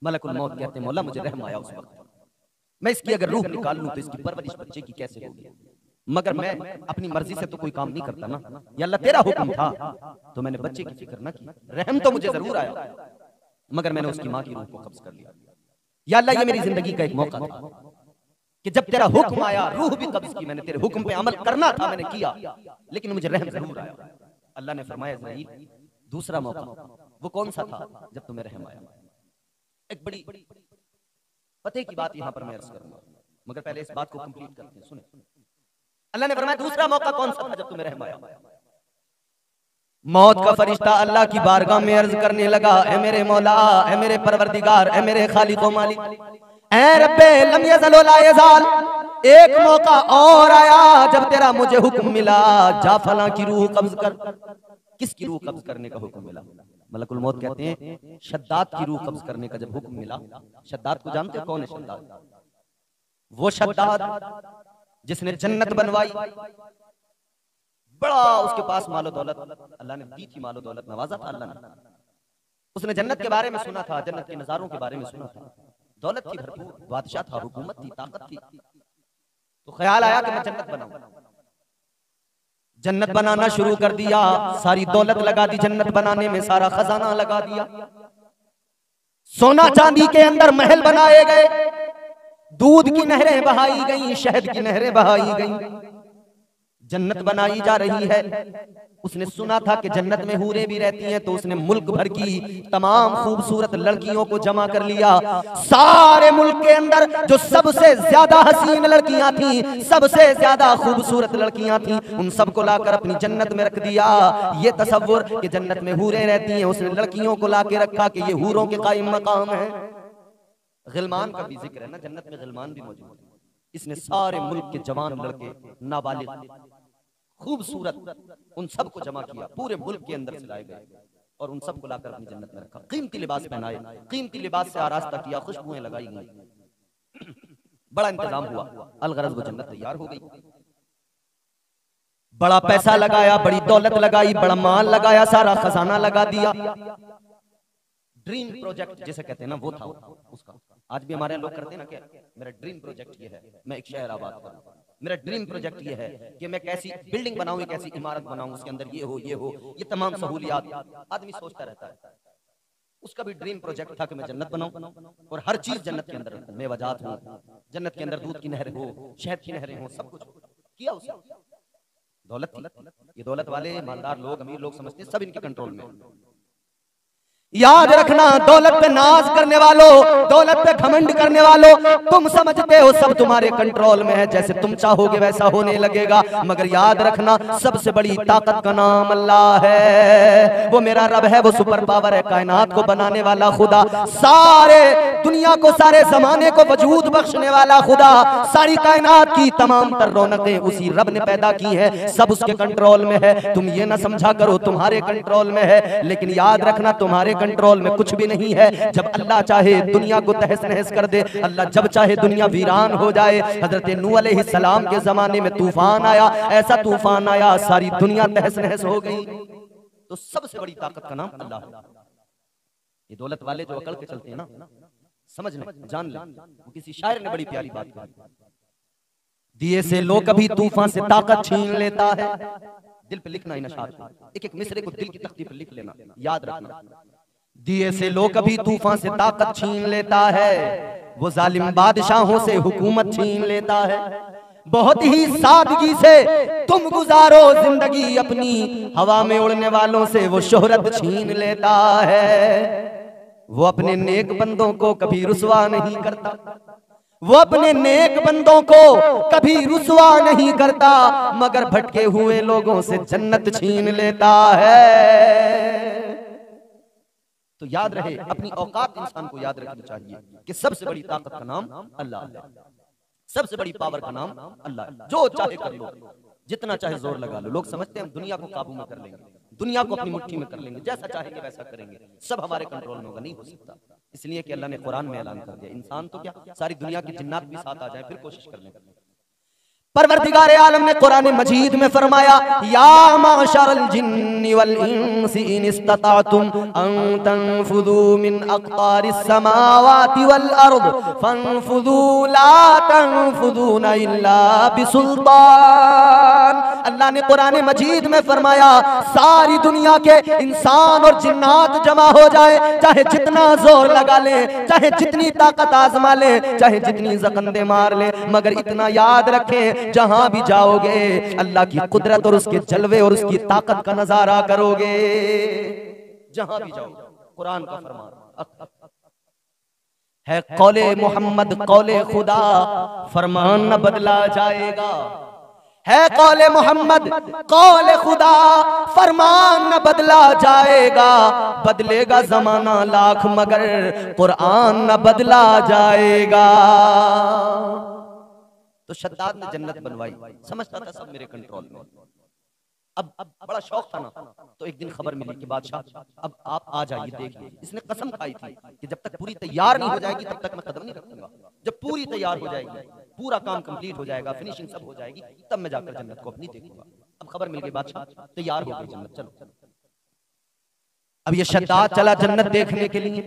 मलकुल मौत कहते हैं, मौला मुझे रहम आया उस वक्त, मैं इसकी अगर रूह निकाल लूं तो इसकी परवरिश बच्चे की कैसे होगी? मगर मैं अपनी मर्जी से तो कोई काम नहीं करता ना। या अल्लाह तेरा हुक्म था तो मैंने बच्चे की फिक्र ना की, रहम तो मुझे जरूर आया, मगर मैंने उसकी माँ की रूह को कब्ज कर लिया। या अल्लाह ये मेरी जिंदगी का एक मौका था कि जब तेरा हुक्म आया, रूह भी कब्ज की, मैंने तेरे हुक्म पे अमल करना था, मैंने किया, लेकिन मुझे रहम जरूर आया। अल्लाह ने फरमाया, इज़राइल दूसरा मौका वो कौन सा था जब तुम्हें रहम आया? एक बड़ी पते की बात यहां पर मैं अर्ज करूंगा, मगर पहले इस बात को कंप्लीट करते हैं। सुने, अल्लाह ने फरमाया दूसरा मौका कौन सा था जब तुम्हें रहम आया? मौत का फरिश्ता अल्लाह की बारगाह में अर्ज करने लगा, ऐ मेरे मौला, ऐ मेरे परवरदिगार, ऐ मेरे खालिक व मालिक, ऐ रब्बे लम यज़ल व ला यज़ाल, एक मौका और आया जब तेरा मुझे हुक्म मिला, जा फलां की रूह कब्ज कर। किसकी रूह कब्ज करने का हुक्म मिला? मलकुल मौत कहते हैं, शद्दाद की रूह कब्ज करने का जब हुक्म मिला। शद्दाद को जानते हो कौन है शद्दाद? वो शद्दाद जिसने जन्नत बनवाई, बड़ा उसके पास मालो दौलत अल्लाह ने दी थी, मालो दौलत नवाजा था अल्लाह ने। उसने जन्नत के बारे में सुना था, जन्नत के नजारों के बारे में सुना था, दौलत थी भरपूर, बादशाह था, हुकूमत थी, ताकत थी, तो ख्याल आया कि मैं जन्नत बनाऊं। जन्नत बनाना शुरू कर दिया, सारी दौलत लगा दी जन्नत बनाने में, सारा खजाना लगा दिया, सोना चांदी के अंदर महल बनाए गए, दूध की नहरें बहाई गई, शहद की नहरें बहाई गई, जन्नत बनाई जा रही है। उसने सुना था कि जन्नत में हूरें भी रहती हैं, तो उसने मुल्क भर की तमाम खूबसूरत लड़कियों को जमा कर लिया। सारे मुल्क के अंदर जो सबसे ज्यादा हसीन लड़कियां थीं, सबसे ज्यादा खूबसूरत लड़कियां थीं, उन सबको लाकर अपनी जन्नत में रख दिया। ये तसव्वुर कि जन्नत में हूरें रहती हैं, उसने लड़कियों को लाके रखा कि ये हूरों के कायम मकाम है। गिलमान का भी जिक्र है ना, जन्नत में गिलमान भी मौजूद है। इसने सारे मुल्क के जवान लड़के, नाबालिग, खूबसूरत, उन सबको जमा किया, पूरे मुल्क के अंदर से लाए गए और उन सबको लाकर अपनी जन्नत में रखा। कीमती लिबास पहनाए, कीमती लिबास से आरास्ता किया, खुशबुएं लगाई गई, बड़ा इंतजाम हुआ। अलगरज वो जन्नत तैयार हो गई। बड़ा पैसा लगाया, बड़ी दौलत लगाई, बड़ा माल लगाया, सारा खजाना लगा दिया। ड्रीम प्रोजेक्ट जिसे कहते हैं ना, वो था उसका। आज भी हमारे लोग करते हैं ना, क्या मेरा ड्रीम प्रोजेक्ट ये है, मैं एक शहर आबाद करूं, मेरा ड्रीम प्रोजेक्ट ये है कि मैं कैसी बिल्डिंग बनाऊं, एक ऐसी इमारत बनाऊं, उसके अंदर ये हो, ये तमाम सहूलियात। आदमी सोचता रहता है। उसका भी ड्रीम प्रोजेक्ट था कि मैं जन्नत बनाऊं और हर चीज जन्नत के अंदर रखूं, मेवाजात हो, जन्नत के अंदर दूध की नहर हो, शहद की नहरें हो, सब कुछ किया उसने। दौलत थी। ये दौलत वाले मालदार लोग, अमीर लोग समझते हैं सब इनके कंट्रोल में। याद रखना, दौलत पे नाज करने वालों, दौलत पे घमंड करने वालों, तुम समझते हो सब तुम्हारे कंट्रोल में है, जैसे तुम चाहोगे वैसा होने लगेगा। मगर याद रखना, सबसे बड़ी ताकत का नाम अल्लाह है। वो मेरा रब है, वो सुपर पावर है, कायनात को बनाने वाला खुदा, सारे दुनिया को, सारे जमाने को वजूद बख्शने वाला खुदा, सारी कायनात की तमाम तर रौनकें उसी रब ने पैदा की है, सब उसके कंट्रोल में है। तुम ये ना समझा करो तुम्हारे कंट्रोल में है, लेकिन याद रखना तुम्हारे कंट्रोल में कुछ भी नहीं है। जब अल्लाह चाहे दुनिया को तहस नहस कर दे, अल्लाह जब चाहे दुनिया वीरान हो जाए। हजरत नूह अलैहिस्सलाम के जमाने में तूफान आया, ऐसा तूफान आया सारी दुनिया तहस नहस हो गई। तो सबसे बड़ी ताकत का नाम अल्लाह है। ये दौलत वाले जो अकड़ के चलते हैं ना, समझ लें, जान लें, वो किसी शायर ने बड़ी प्यारी बात कही, दिए से लो कभी तूफान से ताकत छीन लेता है। दिल पे लिखना, एक एक मिसरे को दिल की तख्ती पर लिख लेना, याद रखना। दिए से लो कभी तूफान से ताकत छीन लेता है, वो जालिम बादशाहों से हुकूमत छीन लेता है। बहुत ही सादगी से तुम गुजारो जिंदगी अपनी, हवा में उड़ने वालों से वो शोहरत छीन लेता है। वो अपने नेक बंदों को कभी रुसवा नहीं करता, वो अपने नेक बंदों को कभी रुसवा नहीं करता, मगर भटके हुए लोगों से जन्नत छीन लेता है। तो याद रहे, अपनी औकात इंसान को याद रखनी चाहिए कि सबसे बड़ी ताकत का नाम अल्लाह है, सबसे बड़ी पावर का नाम अल्लाह है। जो चाहे कर लो, जितना चाहे जोर लगा लो। लोग समझते हैं हम दुनिया को काबू में कर लेंगे, दुनिया को अपनी मुट्ठी में कर लेंगे, जैसा चाहेंगे वैसा करेंगे, सब हमारे कंट्रोल में होगा। नहीं हो सकता, इसलिए कि अल्लाह ने कुरान में ऐलान कर दिया, इंसान तो क्या सारी दुनिया की जिन्नात भी साथ आ जाए, फिर कोशिश कर लें। परवरदिगार आलम ने कुरान मजीद में फरमाया, या माशरल जिन्नि वल इंसी इन इस्तताअतुम अन तनफुदू मिन अक़तारिस समावाति वल अर्द फनफुदू ला तनफुदूना इल्ला बिसुल्तान। अल्लाह ने कुरान मजीद में फरमाया, सारी दुनिया के इंसान और जिन्नात जमा हो जाए, चाहे जितना जोर लगा ले, चाहे जितनी ताकत आजमा ले, चाहे जितनी जकंदे मार ले, मगर इतना याद रखें, जहां भी जाओगे अल्लाह की कुदरत और उसके जलवे और उसकी ताकत का नजारा करोगे। जहां भी जाओ, कुरान का फरमान है, कौले मोहम्मद कौले खुदा, फरमान न बदला जाएगा। है कौले मोहम्मद कौले खुदा, फरमान न बदला जाएगा। बदलेगा जमाना लाख मगर कुरान न बदला जाएगा। तो शद्दाद ने जन्नत बनवाई, समझता था सब मेरे कंट्रोल में। अब बड़ा शौक था ना, तो एक दिन खबर मिली कि बादशाह अब आप आ जाइए देखिए। इसने कसम खाई थी कि जब तक पूरी तैयार नहीं हो जाएगी तब तक मैं कदम नहीं रखूंगा। जब पूरी तैयार हो जाएगी, पूरा काम कंप्लीट हो जाएगा, फिनिशिंग सब हो जाएगी, तब मैं जाकर जन्नत को अपनी देखूंगा। अब खबर मिल गई बादशाह तैयार हो गई जन्नत, चलो। अब ये शद्दाद चला जन्नत देखने के लिए,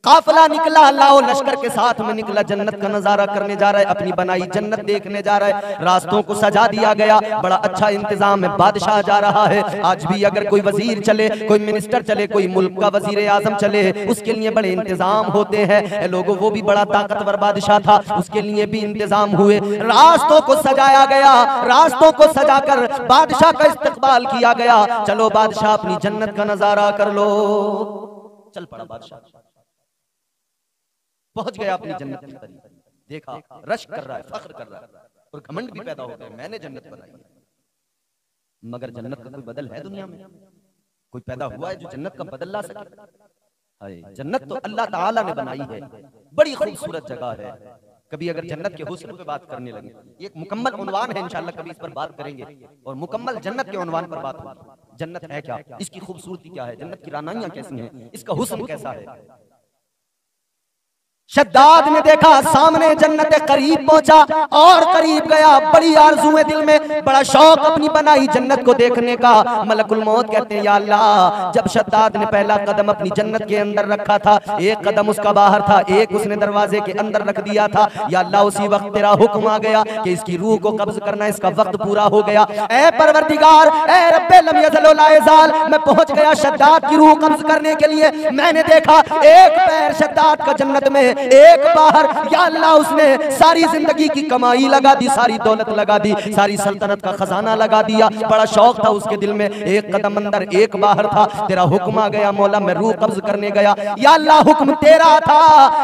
काफिला निकला, अल्लाह और लश्कर के साथ में निकला, जन्नत का नजारा करने जा रहा है, अपनी बनाई जन्नत देखने जा रहा है। रास्तों को सजा दिया गया, बड़ा अच्छा इंतजाम है, बादशाह जा रहा है। आज भी अगर कोई वजीर चले, कोई मिनिस्टर चले, कोई मुल्क का वजीर आजम चले, उसके लिए बड़े इंतजाम होते हैं लोगों। वो भी बड़ा ताकतवर बादशाह था, उसके लिए भी इंतजाम हुए। रास्तों को सजाया गया, रास्तों को सजाकर बादशाह का इस्तकबाल किया गया। चलो बादशाह अपनी जन्नत का नजारा कर लो। चल पड़ा बादशाह, पहुंच गया अपनी जन्नत की तरफ, देखा रश कर रहा है, फख्र कर रहा है और घमंड भी पैदा हो गया, मैंने जन्नत बनाई है। मगर जन्नत का कोई बदल है दुनिया में? कोई पैदा हुआ है जो जन्नत का बदल ला सके? हाय, जन्नत तो अल्लाह ताला ने बनाई है। बड़ी खूबसूरत जगह है। कभी अगर जन्नत के हुस्न पे बात करने लगे, एक मुकम्मल उन्वान है, इंशाल्लाह कभी इस पर बात करेंगे और मुकम्मल जन्नत के उन्वान पर बात होगी। जन्नत है क्या, इसकी खूबसूरती क्या है, जन्नत की रानाइयां कैसी हैं, इसका हुस्न कैसा है। शद्दाद ने देखा सामने जन्नत करीब पहुंचा और करीब गया, बड़ी आरज़ुएं दिल में, बड़ा शौक अपनी बनाई जन्नत को देखने का। मलकुल मौत कहते हैं या अल्लाह, जब शद्दाद ने पहला कदम अपनी जन्नत के अंदर रखा था, एक कदम उसका बाहर था, एक उसने दरवाजे के अंदर रख दिया था, या अल्लाह उसी वक्त तेरा हुक्म आ गया कि इसकी रूह को कब्ज करना, इसका वक्त पूरा हो गया। ऐ परवरदिगार, ऐ रब्बे लम यज़ल व ला यज़ाल, मैं पहुंच गया शद्दाद की रूह कब्ज करने के लिए। मैंने देखा एक पैर शद्दाद का जन्नत में, एक बाहर। या अल्लाह, उसने सारी जिंदगी की कमाई लगा दी, सारी दौलत लगा दी, सारी सल्तनत का खजाना लगा दिया। बड़ा शौक था उसके दिल में, एक कदम अंदर एक बाहर था। तेरा हुक्म आ गया मौला, मैं रूह कब्ज करने गया। या अल्लाह, हुक्म तेरा था,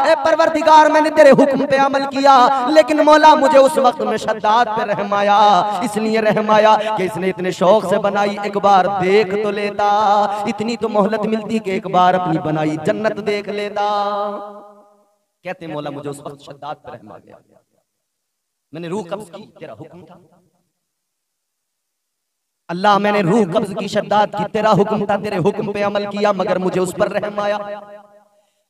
ए परवरदिगार, मैंने तेरे हुक्म पे अमल किया, लेकिन मौला मुझे उस वक्त में शद्दाद पे रहम आया। इसलिए रहम आया कि इसने इतने शौक से बनाई, एक बार देख तो लेता, इतनी तो मोहलत मिलती कि एक बार अपनी बनाई जन्नत देख लेता। कहते हैं मौला मुझे उस वक्त शद्दाद पर रहम आ गया, मैंने रूह कब्ज की, तेरा हुक्म था। अल्लाह, मैंने रूह कब्ज की शद्दाद की, तेरा हुक्म था, तेरे हुक्म पे अमल किया, मगर मुझे उस पर रहम आया।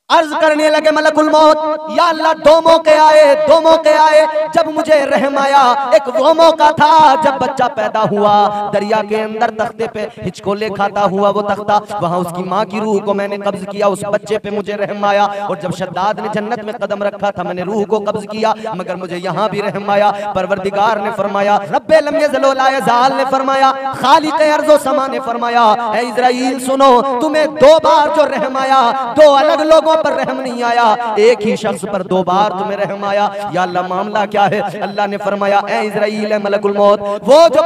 अर्ज करने लगे मलकुल मौत, या अल्लाह दो मौके आए जब मुझे रहम आया। एक वो मौका था जब बच्चा पैदा हुआ, दरिया के अंदर तख्ते पे हिचकोले खाता हुआ वो तख्ता, वहां उसकी माँ की रूह को मैंने कब्ज किया, उस बच्चे पे मुझे रहम आया। और जब शद्दाद ने जन्नत में कदम रखा था, मैंने रूह को कब्ज किया, मगर मुझे यहाँ भी रहम आया। परवरदिगार ने फरमाया, रब्बे लम यज़ल व ला यज़ाल ने फरमाया, खालिक अर्ज़ व समा ने फरमाया, ऐ इज़राइल सुनो, तुम्हें दो बार जो रहम आया, दो अलग लोगों पर रहम नहीं आया, एक ही शख्स पर दो बार तुम्हें रहम आया। या अल्लाह, मामला क्या है? अल्लाह ने फरमाया, ऐ इज़राइल, है मलकुल मौत, वो जो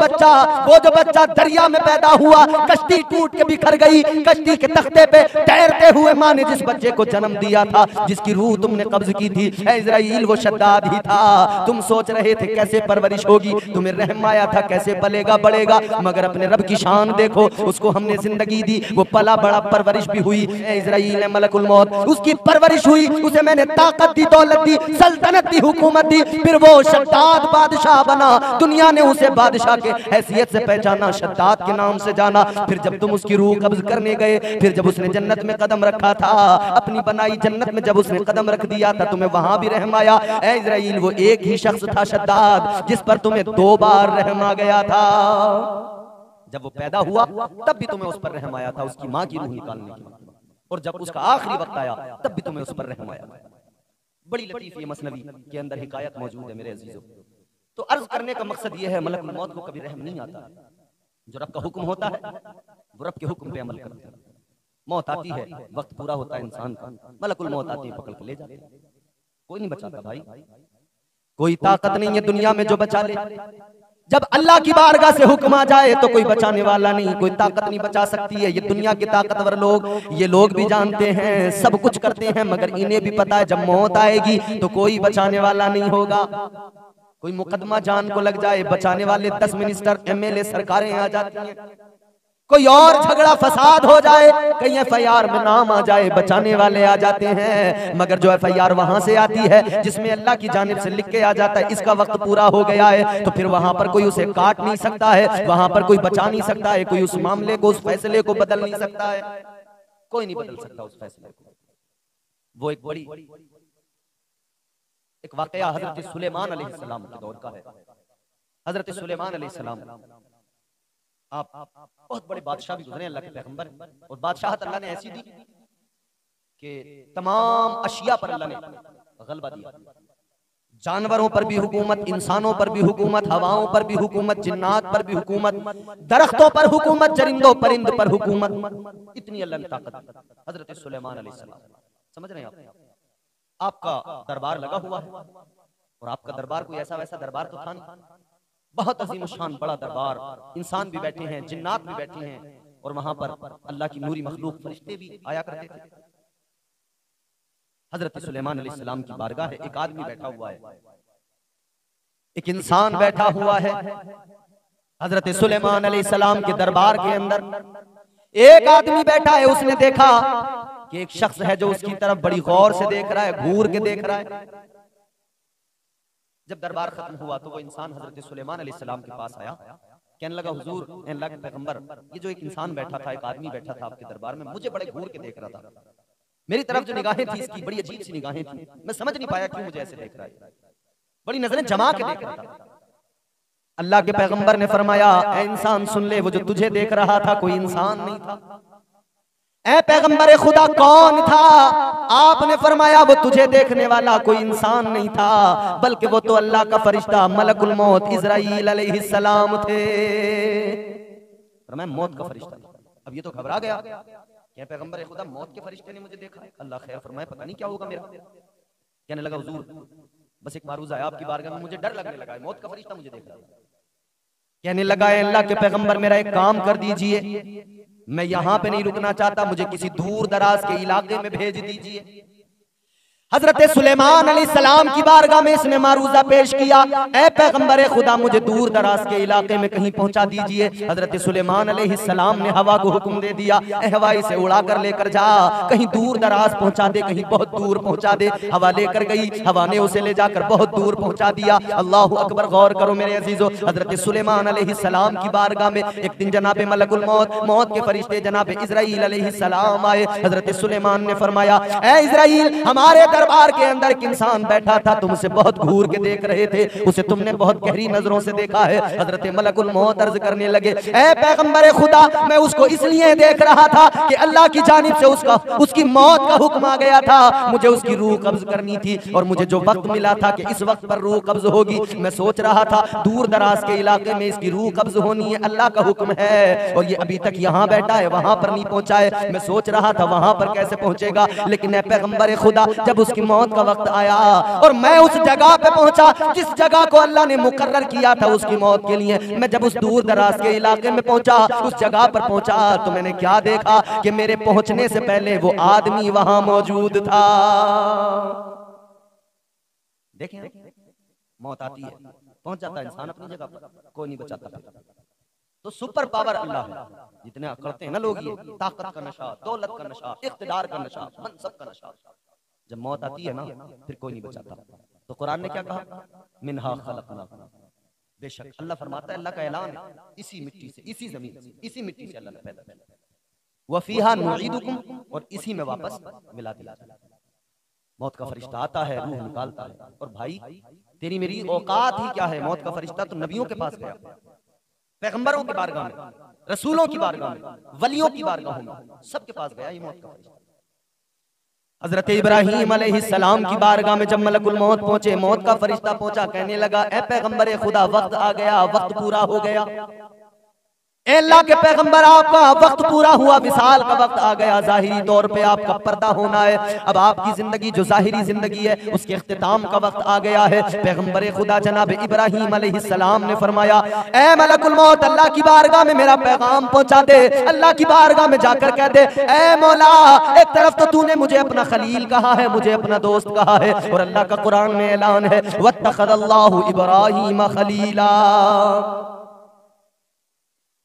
बच्चा दरिया में पैदा हुआ, कश्ती टूट के बिखर गई, कश्ती के तख्ते पे तैरते हुए माँ ने जिस बच्चे को जन्म दिया था, जिसकी रूह तुमने कब्ज की थी, ऐ इज़राइल, वो शद्दाद ही था। तुम सोच रहे थे कैसे परवरिश होगी, तुम्हें रहम आया था कैसे पलेगा बढ़ेगा, मगर अपने रब की शान देखो, उसको हमने जिंदगी दी, वो पला बड़ा, परवरिश भी हुई। ऐ इज़राइल, है मलकुल मौत, उसकी परवरिश हुई, उसे मैंने ताकत दी, दौलत दी, सल्तनत दी, हुकूमत दी, फिर वो शद्दाद बादशाह बना। दुनिया ने उसे बादशाह के हैसियत से पहचाना, शद्दाद के नाम से जाना। फिर जब तुम उसकी रूह कब्ज करने गए, फिर जब उसने जन्नत में कदम रखा था, अपनी बनाई जन्नत में जब उसने कदम रख दिया था, तुम्हें वहां भी रहम आया। ऐ इज़राइल, वो एक ही शख्स था शद्दाद, जिस पर तुम्हें दो बार रहम आ गया था। जब वो पैदा हुआ तब भी तुम्हें उस पर रहम आया था, उसकी माँ की रूह निकालने की, और जब उसका आखिरी वक्त आया तब भी तुम्हें उस पर रहम आया। बड़ी लतीफ ये मसनवी के अंदर हिकायत मौजूद है मेरे अजीजों। तो अर्ज करने का मकसद ये है, मलकुल मौत को कभी रहम नहीं आता। जो रब का हुक्म होता है वो रब के हुक्म पे अमल करता है। मौत आती है, वक्त पूरा होता है इंसान का, मलकुल मौत आती है, पकड़ के ले जाते हैं। कोई नहीं बचाता भाई, कोई ताकत नहीं है दुनिया में जो बचा ले। जब अल्लाह की बारगाह से हुक्म आ जाए तो कोई बचाने वाला नहीं, कोई ताकत नहीं बचा सकती है। ये दुनिया के ताकतवर लोग, ये लोग भी जानते हैं, सब कुछ करते हैं, मगर इन्हें भी पता है जब मौत आएगी तो कोई बचाने वाला नहीं होगा। कोई मुकदमा जान को लग जाए, बचाने वाले 10 मिनिस्टर, एमएलए, सरकारें आ जाती हैं। कोई और झगड़ा फसाद हो जाए, कहीं एफआईआर में नाम आ जाए, बचाने वाले आ जाते हैं। मगर जो एफआईआर वहां से आती है जिसमें अल्लाह की जानिब से लिख के आ जाता है इसका वक्त पूरा हो गया है, तो फिर वहां पर कोई उसे काट नहीं सकता है, वहां पर कोई बचा नहीं सकता है, कोई उस मामले को, उस फैसले को बदल नहीं सकता है, कोई नहीं बदल सकता उस फैसले को। वो एक बड़ी एक वाकया हजरत सुलेमान अलैहिस्सलाम के दौर का है। हजरत सुलेमान अलैहिस्सलाम, आप बहुत बड़े बादशाह भी गुजरे, अल्लाह के पैगंबर, और बादशाहत अल्लाह ने ऐसी दी कि तमाम अशिया पर अल्लाह ने गलबा दिया। जानवरों पर भी हुकूमत, इंसानों पर भी हुकूमत, हवाओं पर भी हुकूमत, जिन्नात पर भी हुकूमत, दरख्तों पर हुकूमत, चरिंदों परिंद पर हुकूमत, इतनी अल्लाह ने ताकत हजरत सुलेमान अलैहिस्सलाम। समझ रहे हैं आप? आपका दरबार लगा हुआ है, और आपका दरबार कोई ऐसा वैसा दरबार तो था नहीं, बहुत अजीम शान बड़ा दरबार, इंसान भी बैठे हैं, जिन्नात भी बैठे हैं, और वहां पर अल्लाह की नूरी मखलूक फरिश्ते भी आया करते थे। हजरत सुलेमान अलैहिस्सलाम की बारगाह है, एक आदमी बैठा हुआ है, एक इंसान बैठा हुआ है। हजरत सुलेमान अलैहिस्सलाम के दरबार के अंदर एक आदमी बैठा है। उसने देखा कि एक शख्स है जो उसकी तरफ बड़ी गौर से देख रहा है, घूर के देख रहा है। जब दरबार खत्म हुआ तो वो इंसान हजरत सुलेमान अलैहिस्सलाम के पास आया, कहने लगा हुजूर अल्लाह के पैगंबर, ये जो एक इंसान बैठा था, एक आदमी बैठा था आपके दरबार में, मुझे बड़े घूर के देख रहा था। मेरी तरफ जो निगाहें थी इसकी बड़ी अजीब सी निगाहें थी, मैं समझ नहीं पाया क्यों मुझे ऐसे देख रहा है, बड़ी नजरें जमा के देख रहा था। अल्लाह के पैगंबर ने फरमाया, ऐ इंसान सुन ले, वो जो तुझे देख रहा था कोई इंसान नहीं था। ऐ पैगंबर खुदा कौन था? आपने फरमाया वो तुझे देखने वाला कोई इंसान नहीं था, बल्कि वो तो अल्लाह का फरिश्ता मलकुल मौत इज़राइल अलैहिस्सलाम थे। फरमाया मौत का फरिश्ता। अब ये तो घबरा गया, क्या पैगंबर खुदा मौत के फरिश्ते ने मुझे देखा है? अल्लाह खैर फरमाया, पता नहीं क्या होगा मेरा। कहने लगा हुजूर बस एक मारूज़ आया आपकी बारगाह में, मुझे डर लगने लगा है, मौत का फरिश्ता मुझे देख रहा है। कहने लगा अल्लाह के पैगंबर मेरा एक काम कर दीजिए, मैं यहाँ पे नहीं रुकना चाहता, मुझे किसी दूर दराज के इलाके में भेज दीजिए। हजरत सुलेमान अलैहिस्सलाम की बारगाह में इसने मारूजा पेश किया, ऐ पैगंबर खुदा मुझे दूर दराज के इलाके में कहीं पहुंचा दीजिए। हजरत सुलेमान अलैहिस्सलाम ने हवा को हुक्म दे दिया, ऐ हवा इसे उड़ा कर लेकर जा, कहीं दूर दराज पहुंचा दे, कहीं बहुत दूर पहुंचा दे। हवा लेकर गई, हवा ने उसे ले जाकर बहुत दूर पहुंचा दिया। अल्लाहु अकबर, गौर करो मेरे अजीजों, हजरत सुलेमान अलैहिस्सलाम की बारगाह में एक दिन जनाब मलकुल मौत, मौत के फरिश्ते जनाब इज़राइल अलैहिस्सलाम आए। हजरत सुलेमान ने फरमाया, ऐ इज़राइल हमारे दरबार के अंदर एक इंसान बैठा था, तुमसे बहुत घूर के देख रहे थे, उसे तुमने बहुत गहरी नजरों से देखा है। हजरत मलकुल मौत अर्ज करने लगे, ऐ पैगंबर खुदा मैं उसको इसलिए देख रहा था कि अल्लाह की जानिब से उसकी मौत का हुक्म आ गया था, मुझे उसकी रूह कब्ज करनी थी और मुझे जो वक्त मिला था कि इस वक्त पर रूह कब्ज होगी, मैं सोच रहा था दूर दराज के इलाके में इसकी रूह कब्ज होनी है, अल्लाह का हुक्म है और ये अभी तक यहाँ बैठा है, वहां पर नहीं पहुंचा है। मैं सोच रहा था वहां पर कैसे पहुंचेगा, लेकिन ऐ पैगंबर खुदा जब उसकी मौत का वक्त आया और मैं उस जगह पे पहुंचा जिस जगह को अल्लाह ने मुकर्रर किया था उसकी मौत के लिए, मैं जब उस दूर दराज के इलाके में पहुंचा, उस जगह पर पहुंचा तो मैंने क्या देखा कि मेरे पहुंचने से पहले वो आदमी वहां मौजूद था। देखें मौत आती है, पहुंच जाता है इंसान अपनी जगह पर, कोई नहीं बचाता। तो सुपर पावर अल्लाह है। जितने करते हैं ना लोग ये ताकत का नशा, दौलत का नशा, इख्तिदार का नशा, मनसब का नशा, जब मौत आती है ना फिर कोई नहीं बचाता। तो कुरान ने क्या कहा, मिनहा खलकनाकुम, बेशक अल्लाह फरमाता है, अल्लाह का ऐलान है, इसी मिट्टी से, इसी जमीन से, इसी मिट्टी से अल्लाह ने पैदा किया, वफीहा नुईदुकुम, और इसी में वापस मिला दिया। मौत का फरिश्ता आता है, रूह निकालता है। और भाई तेरी मेरी औकात ही क्या है, मौत का फरिश्ता तो नबियों के पास गया, पैगंबरों की बारगाह में, रसूलों की बारगाह में, वलियों की बारगाह में, सबके पास गया ये मौत का फरिश्ता। हजरत इब्राहीम अलैहिस्सलाम की बारगाह में जब मलकुल मौत पहुंचे, मौत का फरिश्ता पहुंचा, कहने लगा ऐ पैगंबर खुदा वक्त आ गया, वक्त पूरा हो गया। अल्लाह के पैगंबर आपका वक्त पूरा हुआ, विसाल का वक्त आ गया, जाहिरी तौर पे आपका पर्दा होना है। अब आपकी जिंदगी जो जाहिरी जिंदगी है उसके इख्तिताम का वक्त आ गया है। पैगंबर खुदा जनाब इब्राहीम अलैहिस्सलाम ने फरमाया, ऐ मलकुल मौत अल्लाह की बारगाह में मेरा पैगाम पहुंचा दे, अल्लाह की बारगाह में जाकर कह दे, ऐ मौला एक तरफ तो तूने मुझे अपना खलील कहा है, मुझे अपना दोस्त कहा है, और अल्लाह का कुरान में ऐलान है वत्तखज़ल्लाहु इब्राहीम खलीला।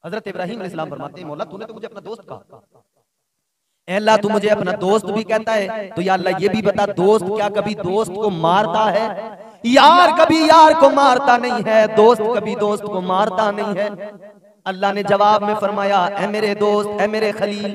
हजरत इब्राहीम अलैहिस्सलाम फरमाते हैं, मौला तूने तो मुझे अपना दोस्त कहा, अल्लाह तू मुझे अपना दोस्त भी कहता है, तो या अल्लाह ये भी बता दोस्त क्या कभी दोस्त को मारता है? यार कभी यार को मारता नहीं है, दोस्त कभी दोस्त को मारता नहीं है। अल्लाह ने जवाब में फरमाया, ऐ मेरे दोस्त, ऐ मेरे खलील,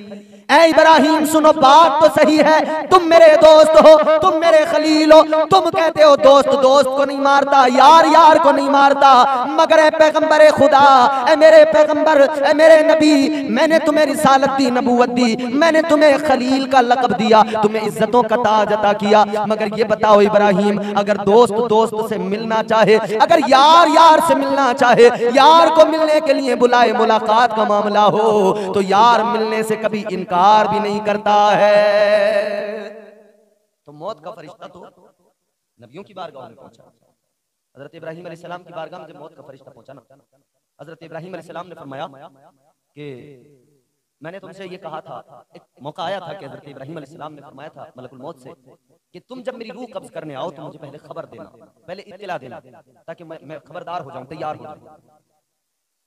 ऐ इब्राहीम सुनो बात तो सही है, तुम मेरे दोस्त हो, तुम मेरे खलील हो, तुम कहते हो दोस्त दोस्त को नहीं मारता, यार यार को नहीं मारता, मगर ऐ पैगंबर खुदा, ऐ मेरे पैगंबर, ऐ मेरे नबी, मैंने तुम्हें रिसालत दी, नबूवत दी, मैंने तुम्हें खलील का लक़ब दिया, तुम्हें इज्जतों का ताज अता किया, मगर ये बताओ इब्राहीम अगर दोस्त दोस्त से मिलना चाहे, अगर यार यार से मिलना चाहे, यार को मिलने के लिए बुलाए, मुलाकात का मामला हो तो यार मिलने से कभी इनकार भी नहीं करता है। तो मौत का फरिश्ता तो नबियों की बारगाह में पहुंचा। हजरत इब्राहीम अलैहिस्सलाम की बारगाह में जब मौत का फरिश्ता पहुंचा ना, हजरत इब्राहीम अलैहिस्सलाम ने फरमाया कि मैंने तुमसे ये कहा था, एक मौका आया था कि हजरत इब्राहीम अलैहिस्सलाम ने फरमाया था मलकुल मौत से कि तुम जब मेरी रूह कब्ज करने आओ तो मुझे पहले खबर देना, पहले इत्तला देना, ताकि मैं खबरदार हो जाऊं, तैयार हो जाऊं।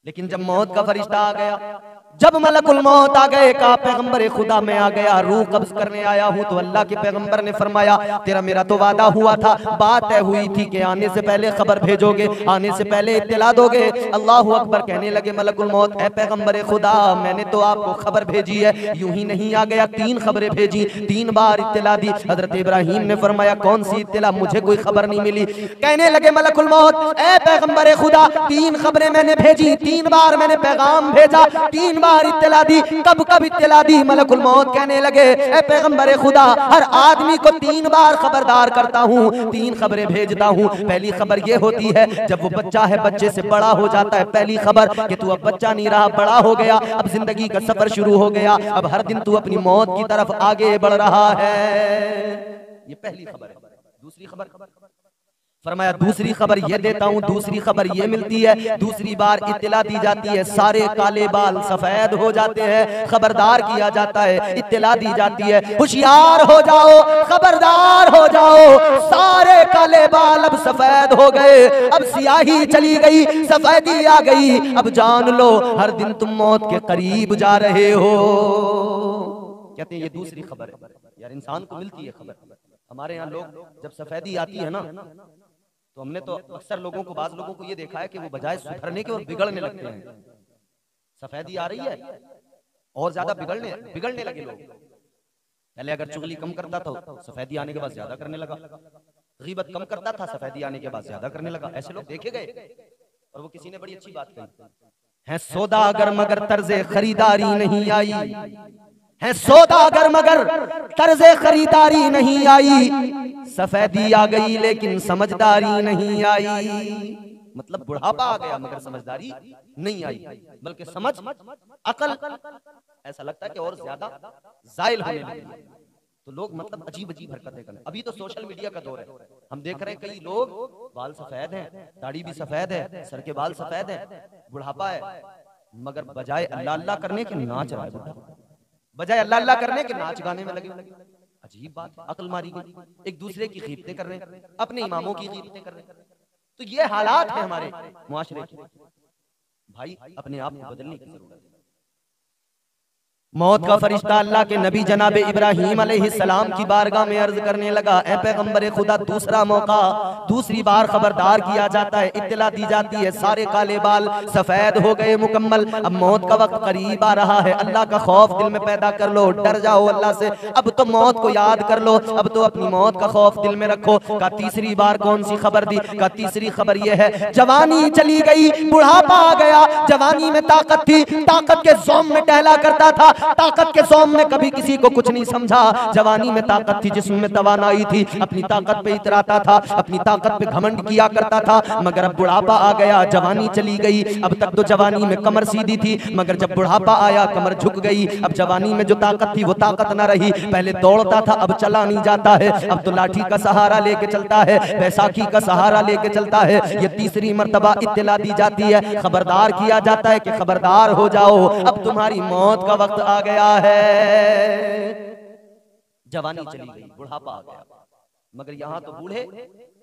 लेकिन जब मौत का फरिश्ता आ गया, जब मलकुल मौत आ गए, कहा पैगंबर खुदा मैं आ गया, रूह कब्ज करने आया हूँ। तो अल्लाह के पैगंबर ने फरमाया तेरा मेरा तो वादा हुआ था, बात तय हुई थी कि आने से पहले खबर भेजोगे, आने से पहले इत्तला दोगे। अल्लाह अकबर। कहने लगे मलकुल मौत ए पैगंबर खुदा मैंने तो आपको खबर भेजी है, यूं ही नहीं आ गया, 3 खबरें भेजी, 3 बार इत्तला दी। हजरत इब्राहिम ने फरमाया कौन सी इत्तला, मुझे कोई खबर नहीं मिली। कहने लगे मलकुल मौत ए पैगंबर खुदा 3 खबरें मैंने भेजी, 3 बार मैंने पैगाम भेजा, 3 बार इत्तला दी, कब कब इत्तला दी। मलकुल मौत कहने लगे ए पैगंबर खुदा हर आदमी को 3 बार खबरदार करता हूँ, 3 खबरें भेजता हूँ। पहली खबर ये होती है जब वो बच्चा है, बच्चे से बड़ा हो जाता है, पहली खबर कि तू अब बच्चा नहीं रहा, बड़ा हो गया, अब जिंदगी का सफर शुरू हो गया, अब हर दिन तू अपनी मौत की तरफ आगे बढ़ रहा है। ये पहली खबर है। दूसरी खबर फरमाया दूसरी खबर ये देता हूँ, दूसरी खबर ये मिलती है, दूसरी बार इत्तला दी जाती है, सारे काले बाल सफेद हो जाते हैं, खबरदार किया जाता है, इत्तला दी जाती है होशियार हो जाओ, खबरदार हो जाओ, सारे काले बाल अब सफेद हो गए, अब सियाही चली गई, सफेदी आ गई, अब जान लो हर दिन तुम मौत के करीब जा रहे हो। कहते हैं ये दूसरी खबर है। यार इंसान को मिलती है खबर। हमारे यहाँ लोग जब सफेदी आती है ना, तो हमने तो अक्सर लोगों को, बाज लोगों को ये देखा है कि वो बजाय सुधरने के और बिगड़ने लगते हैं। सफेदी आ रही है और ज्यादा बिगड़ने लगे लोग। पहले अगर चुगली कम करता था, सफेदी आने के बाद ज्यादा करने लगा, गीबत कम करता था, सफेदी आने के बाद ज्यादा करने लगा। ऐसे लोग देखे गए। और वो किसी ने बड़ी अच्छी बात कही है, सौदागर मगर तर्जे खरीदारी नहीं आई, है सौदागर मगर तर्जे खरीदारी नहीं आई, सफेदी आ गई लेकिन समझदारी नहीं आई। मतलब बुढ़ापा आ गया मगर समझदारी नहीं आई, बल्कि समझ अकल ऐसा लगता है कि और ज्यादा जायल होने लगी। तो लोग मतलब अजीब अजीब हरकतें करें। अभी तो सोशल मीडिया का दौर है, हम देख रहे हैं कई लोग बाल सफेद हैं, दाढ़ी भी सफेद है, सर के बाल सफेद है, बुढ़ापा है, मगर बजाय अल्लाह अल्लाह करने के नाच रहा है, बजाय अल्लाह अल्लाह करने के नाच गाने में लगे। अजीब बात, अकल मारी गई, एक दूसरे की गिबतें कर रहे हैं, अपने इमामों की गिबतें कर रहे हैं। तो ये हालात है हमारे मुआशरे के। भाई अपने आप को बदलने की जरूरत है। मौत का फरिश्ता अल्लाह के नबी जनाब इब्राहिम अलैहिस्सलाम की बारगाह में अर्ज करने लगा, ए पैगंबर खुदा दूसरा मौका, दूसरी बार खबरदार किया जाता है, इत्तला दी जाती है, सारे काले बाल सफेद हो गए मुकम्मल, अब मौत का वक्त करीब आ रहा है, अल्लाह का खौफ दिल में पैदा कर लो, डर जाओ अल्लाह से, अब तो मौत को याद कर लो, अब तो अपनी मौत का खौफ दिल में रखो। का तीसरी बार कौन सी खबर दी? का तीसरी खबर यह है, जवानी चली गई, बुढ़ापा आ गया, जवानी में ताकत थी, ताकत के ज़ोम में टहला करता था, ताकत के ज़ोम में कभी किसी को कुछ नहीं समझा, जवानी में ताकत थी, जिस्म में तवानाई थी, अपनी ताकत पे इतराता था, अपनी ताकत पे घमंड किया करता था, मगर अब बुढ़ापा आ गया, जवानी चली गई। अब तक तो जवानी में कमर सीधी थी, मगर जब बुढ़ापा आया कमर झुक गई। अब जवानी में जो ताकत थी वो ताकत ना रही, पहले दौड़ता था अब चला नहीं जाता है, अब तो लाठी का सहारा लेके चलता है, बैसाखी का सहारा लेके चलता है। ये तीसरी मर्तबा इत्तला दी जाती है, खबरदार किया जाता है कि खबरदार हो जाओ, अब तुम्हारी मौत का वक्त आ गया है। जवानी चली गई, बुढ़ापा आ गया, मगर यहां तो बूढ़े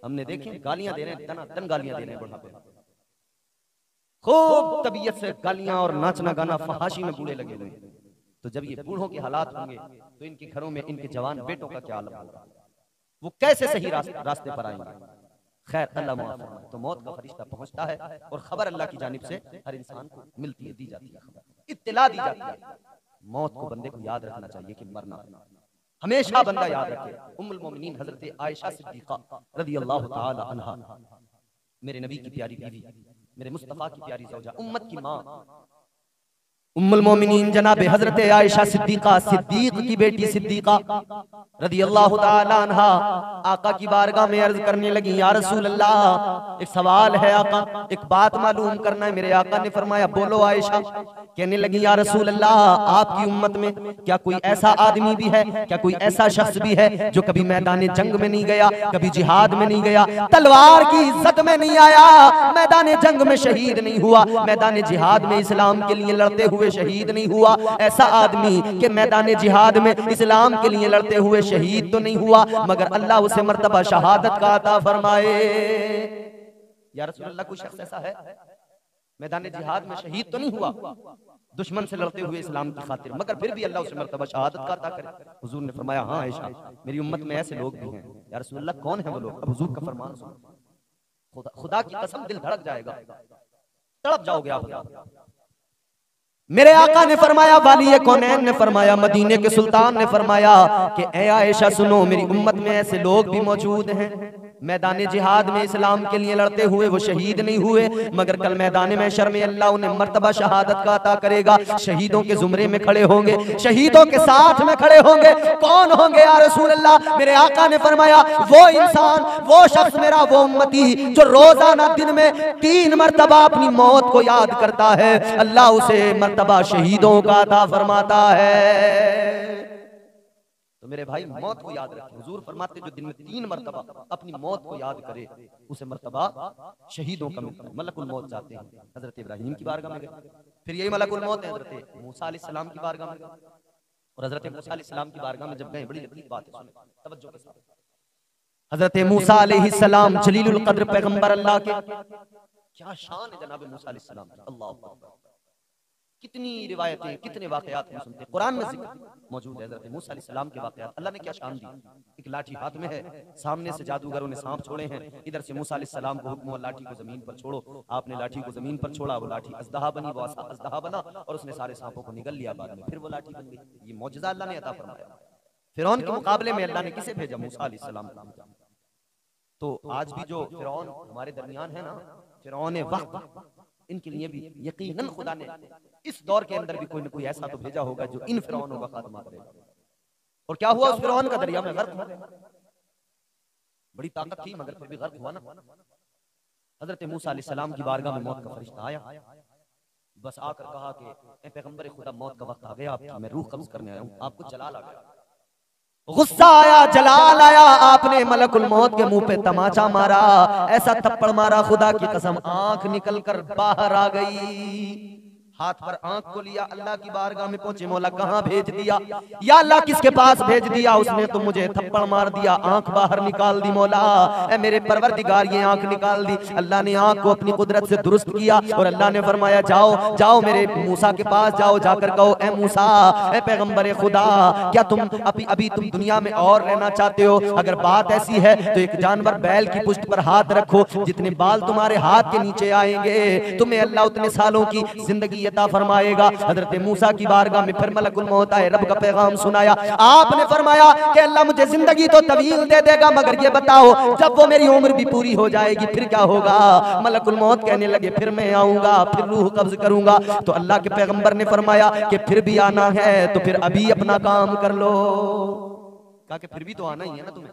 हमने देखे गालियां दे रहे हैं, तन गालियां दे रहे हैं बुढ़ापे, खूब तबीयत से गालियां और नाचना गाना फहाशी में बूढ़े लगे हुए। तो जब ये बूढ़ों के हालात होंगे तो इनके घरों में इनके जवान बेटों का क्या हाल होगा, वो कैसे सही रास्ते पर आएंगे। खैर अल्लाह माफ फरमाए। तो मौत का फरिश्ता पहुंचता है और खबर अल्लाह की जानिब से हर इंसान को मिलती है, दी जाती है, खबर इत्तला दी जाती है। मौत को बंदे को याद रखना चाहिए कि मरना हमेशा बंदा याद रखे। उम्मुल मोमिनीन हजरत आयशा सिद्दीका रज़ियल्लाहु ताला अन्हा, मेरे नबी की प्यारी बीवी, मेरे मुस्तफा की प्यारी ज़ौजा, उम्मत की माँ, उम्मुल मोमिनीन जनाब हजरत आयशा सिद्दीका, सिद्दीक की बेटी सिद्दीका रज़ियल्लाहु ताला अन्हा आका की बारगाह में अर्ज करने लगी, या रसूल अल्लाह, एक सवाल है आका, एक बात मालूम करना है। मेरे आका ने फरमाया बोलो आयशा। कहने लगी, या रसूल अल्लाह, आपकी उम्मत में क्या कोई ऐसा आदमी भी है, क्या कोई ऐसा शख्स भी है जो कभी मैदान जंग में नहीं गया, कभी जिहाद में नहीं गया, तलवार की इज्जत में नहीं आया, मैदान जंग में शहीद नहीं हुआ, मैदान जिहाद में इस्लाम के लिए लड़ते हुए शहीद नहीं हुआ। ऐसा आदमी के मैदान जिहाद में इस्लाम के लिए लड़ते हुए शहीद तो नहीं हुआ, मगर अल्लाह उसे मर्तबा शहादत का अता फरमाए। या रसूल अल्लाह, कोई शख्स ऐसा है? मैदान जिहाद में शहीद तो नहीं हुआ, दुश्मन से लड़ते हुए इस्लाम की खातिर, मगर फिर भी अल्लाह उसे मर्तबा शहादत का अता करे। हुजूर ने फरमाया हाँ आयशा, मेरी उम्मत में ऐसे लोग भी हैं। या रसूलल्लाह कौन है वो लोग? अब हुजूर का फरमान सुनो, खुदा की कसम दिल धड़क जाएगा, तड़प जाओगे आप। मेरे आका ने फरमाया, वाली कौनैन ने फरमाया, मदीने के सुल्तान ने फरमाया कि ए आयशा सुनो, मेरी उम्मत में ऐसे लोग भी मौजूद हैं, मैदान जिहाद में इस्लाम के लिए लड़ते हुए वो शहीद नहीं हुए, मगर कल मैदान महशर में अल्लाह उन्हें मर्तबा शहादत का अता करेगा। शहीदों के जुमरे में खड़े होंगे, शहीदों के साथ में खड़े होंगे। कौन होंगे या रसूल अल्लाह? मेरे आका ने फरमाया, वो इंसान, वो शख्स, मेरा वो उम्मती जो रोजाना दिन में 3 मर्तबा अपनी मौत को याद करता है, अल्लाह उसे मर्तबा शहीदों का अता फरमाता है। तो मेरे भाई मौत को याद रखें। हुजूर फरमाते जो दिन में 3 मर्तबा अपनी मौत को याद करे उसे मर्तबा शहीदों का मिलता है। मलकुल मौत जाते हैं, हजरत इब्राहिम की बारगाह में गए, फिर यही मलकुल मौत है हजरत मूसा अलैहिस्सलाम की बारगाह में गए, और हजरत मूसा अलैहिस्सलाम की बारगाह में जब गए, बड़ी लतीफ बात है, सुने तवज्जो के साथ। हजरत मूसा अलैहिस्सलाम जलीलुल कद्र पैगंबर अल्लाह के, क्या शान है जनाब मूसा अलैहिस्सलाम की, अल्लाह अकबर। कितनी रिवायतें, कितने वाकयात हम सुनते हैं, कुरान में जिक्र मौजूद है हजरत मूसा अलैहिस्सलाम के वाकयात। अल्लाह ने क्या शान दी, एक लाठी हाथ में है, सामने से जादूगरों ने सांप छोड़े हैं, इधर से मूसा अलैहिस्सलाम को हुक्म, लाठी को जमीन पर छोड़ो। आपने लाठी को जमीन पर छोड़ा, वो लाठी अज़दहा बनी, वो अज़दहा बना और उसने सारे सांपों को निगल लिया, बाद में फिर वो लाठी बन गई। ये मौजज़ा अल्लाह ने अता फरमाया। फिरौन के मुकाबले में अल्लाह ने किसे भेजा? मूसा अलैहिस्सलाम को। तो आज भी जो फिरौन हमारे दरमियान है ना, फिरौन वक्त, इनके लिए भी यकीनन खुदा ने इस दौर के अंदर भी कोई न कोई ऐसा तो भेजा होगा जो इन फिरौनों का खात्मा करेगा। और क्या हुआ? उस फिरौन का दरिया में गर्क हुआ, बड़ी ताकत थी मगर फिर भी गर्क हुआ ना। हजरत मूसा अलैहिस्सलाम की बारगाह में मौत का फरिश्ता आया, बस आकर कहा कि ए पैगंबर खुदा, मौत का वक्त आ गया आपकी, मैं रूह कब्ज करने आया हूँ, आपको जलाल आ गया। गुस्सा आया, जलाल आया, आपने मलकुल मौत के मुंह पे तमाचा मारा, ऐसा थप्पड़ मारा, खुदा की कसम आंख निकल कर बाहर आ गई। हाथ पर आंख को लिया, अल्लाह की बारगाह में पहुंचे, मौला कहां भेज दिया? या अल्लाह किसके पास भेज दिया? उसने तो मुझे थप्पड़ मार दिया, आंख बाहर निकाल दी। मौला ए मेरे परवरदिगार, ये आंख निकाल दी। अल्लाह ने आंख को अपनी कुदरत से दुरुस्त किया और अल्लाह ने फरमाया, जाओ जाओ मेरे मूसा के पास जाओ, जाकर कहो ए मूसा, ए पैगंबर खुदा, क्या तुम अभी तुम दुनिया में और रहना चाहते हो? अगर बात ऐसी है तो एक जानवर बैल की पुष्ट पर हाथ रखो, जितने बाल तुम्हारे हाथ के नीचे आएंगे तुम्हें अल्लाह उतने सालों की जिंदगी अता फरमाएगा। हजरत मूसा की बारगाह में फिर मलकुल मौत आए, रब का पैगाम सुनाया। आपने फरमाया कि अल्लाह मुझे जिंदगी तो तवील दे देगा, मगर ये बताओ जब वो मेरी उम्र भी पूरी हो जाएगी फिर क्या होगा? मलकुल मौत कहने लगे, फिर मैं आऊंगा, फिर रूह कब्ज करूंगा। तो अल्लाह के पैगंबर ने फरमाया कि फिर भी आना है तो फिर अभी अपना काम कर लो। कहा कि फिर भी तो आना ही है ना तुम्हें,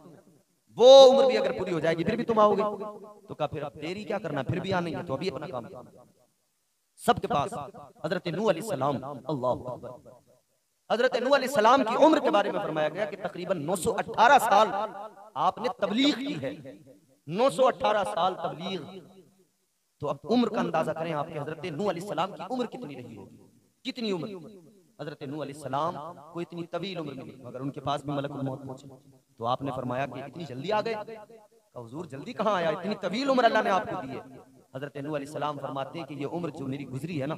वो उम्र भी अगर पूरी हो जाएगी फिर भी तुम आओगे। तो कहा फिर अब देरी क्या करना, फिर भी आना ही है तो अभी अपना काम करो। सबके पास हजरत नूह अलैहिस्सलाम, अल्लाह अकबर, हजरत नूह अलैहिस्सलाम की उम्र के बारे में फरमाया गया कि तकरीबन 918 साल आपने तबलीग की है, 918 साल तबलीग। तो अब उम्र का अंदाजा करें आपके हजरत नूह अलैहिस्सलाम की उम्र कितनी रही होगी, कितनी उम्र? हजरत नूह अलैहिस्सलाम को इतनी तवील उम्र मिली, मगर उनके पास भी मलकुल मौत पहुंचे। तो आपने फरमाया कि इतनी जल्दी आ गए? हुजूर जल्दी कहाँ आया, इतनी तवील उम्र अल्लाह ने आपको दी है। हजरत नूह अलैहिस्सलाम फरमाते हैं कि ये उम्र जो मेरी गुजरी है ना,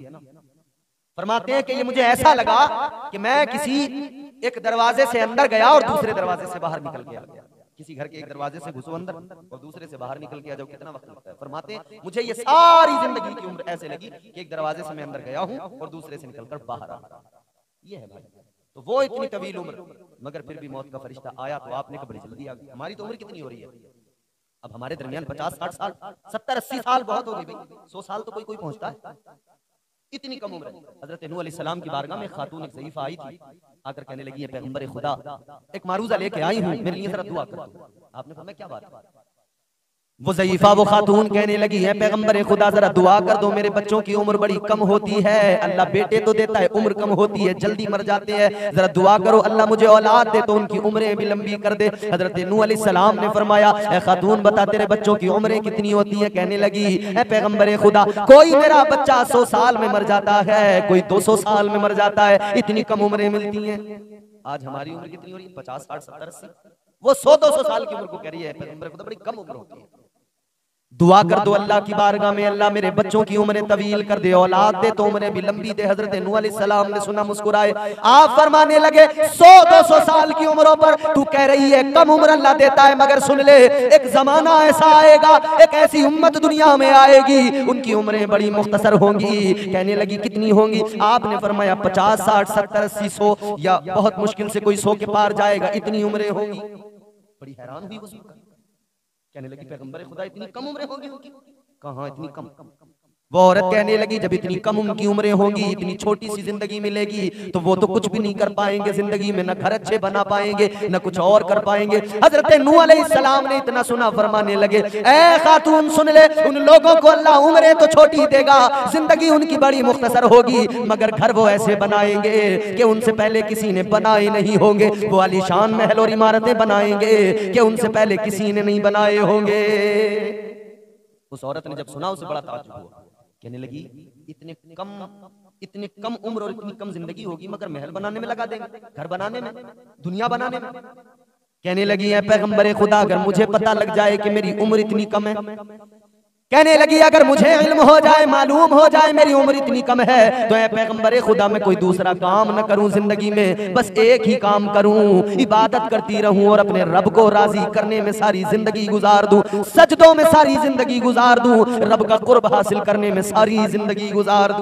फरमाते हैं कि ये मुझे ऐसा लगा कि मैं किसी एक दरवाजे से अंदर गया और दूसरे दरवाजे से बाहर निकल गया। किसी घर के एक दरवाजे से घुसो अंदर और दूसरे से बाहर निकल के आ जाओ, कितना वक्त लगता है? फरमाते हैं मुझे ये सारी जिंदगी की उम्र ऐसे लगी कि एक दरवाजे से मैं अंदर गया हूँ और दूसरे से निकलकर बाहर आ रहा। ये है भाई, तो वो इतनी तवील उम्र, मगर फिर भी मौत का फरिश्ता आया तो आपने कहा बड़ी जल्दी आ गई। हमारी तो उम्र कितनी हो रही है अब? हमारे दरमियान 50-60 साल, 70-80 साल बहुत हो गई भाई, 100 साल तो कोई पहुंचता है, इतनी कम उम्र है। हजरत नूह अलैहिस्सलाम की बारगाह में खातून एक ज़ईफ़ा आई थी, आकर कहने लगी, पैगंबर खुदा, एक मारूजा लेके आई हूँ, मेरे लिए जरा दुआ कर दो। आपने फरमाया क्या बात है? वो ज़ईफ़ा, वो खातून कहने लगी है, पैगंबर खुदा जरा दुआ कर दो, मेरे बच्चों की उम्र बड़ी कम होती है, अल्लाह बेटे तो देता है, उम्र कम होती है, जल्दी मर जाते हैं, जरा दुआ करो अल्लाह मुझे औलाद दे तो उनकी उम्रें भी लंबी कर दे। हजरत नूह अलैहिस्सलाम ने फरमाया, ए खातून बता तेरे बच्चों की उम्रें कितनी होती है? कहने लगी, ए पैगंबर खुदा, कोई मेरा बच्चा 100 साल में मर जाता है, कोई 200 साल में मर जाता है, इतनी कम उम्रें मिलती हैं। आज हमारी उम्र कितनी हो रही है? 50, 60, 70, 80। वो 100-200 साल की उम्र को कह रही है पैगंबर खुदा बड़ी कम उम्र होती है। दुआ कर दो अल्लाह की बारगाह में, अल्लाह मेरे बच्चों की उम्रें तवील कर दे, औलाद दे तो उम्रें भी लंबी दे। हजरत नूह अलैहिस्सलाम ने सुना, मुस्कुराए। आप फरमाने लगे 100-200 साल की उम्रों पर तू कह रही है कम उम्र अल्लाह देता है, मगर सुन ले एक जमाना ऐसा आएगा, एक ऐसी उम्मत दुनिया में आएगी उनकी उम्रें बड़ी मुख्तसर होंगी। कहने लगी कितनी होंगी? आपने फरमाया 50, 60, 70, 80, 100 या बहुत मुश्किल से कोई 100 के पार जाएगा, इतनी उम्रें होंगी। बड़ी हैरान हुई वो, कहने लगी पैगंबर खुदा इतनी कम उम्रें होंगी उनकी? कहाँ इतनी कम? वो औरत कहने लगी जब इतनी कम उनकी उम्रें होंगी, इतनी छोटी सी जिंदगी मिलेगी तो वो तो कुछ भी नहीं कर पाएंगे जिंदगी में, न घर अच्छे बना पाएंगे न कुछ और कर पाएंगे। हजरत नूह अलैहिस्सलाम ने इतना सुना, फरमाने लगे ऐ खातून सुन ले, उन लोगों को अल्लाह उम्रें तो छोटी देगा, जिंदगी उनकी बड़ी मुख्तसर होगी, मगर घर वो ऐसे बनाएंगे कि उनसे पहले किसी ने बनाए नहीं होंगे। वो आलीशान महल और इमारतें बनाएंगे कि उनसे पहले किसी ने नहीं बनाए होंगे। उस औरत ने जब सुना उसे बड़ा ताज्जुब हुआ, कहने लगी इतने कम उम्र और इतनी कम जिंदगी होगी, मगर महल बनाने में लगा देंगे, घर बनाने में, दुनिया बनाने में। कहने लगी है पैगंबर खुदा अगर मुझे पता लग जाए कि मेरी उम्र इतनी कम है, कहने लगी अगर मुझे इल्म हो जाए, मालूम हो जाए मेरी उम्र इतनी कम है, तो ऐ पैगंबर खुदा मैं कोई दूसरा काम न करूं जिंदगी में, बस एक ही काम करूं, इबादत करती रहूं और अपने रब को राजी करने में सारी जिंदगी गुजार दूं, सजदों में सारी जिंदगी गुजार दूं, रब का कुर्ब हासिल करने में सारी जिंदगी गुजार दूं।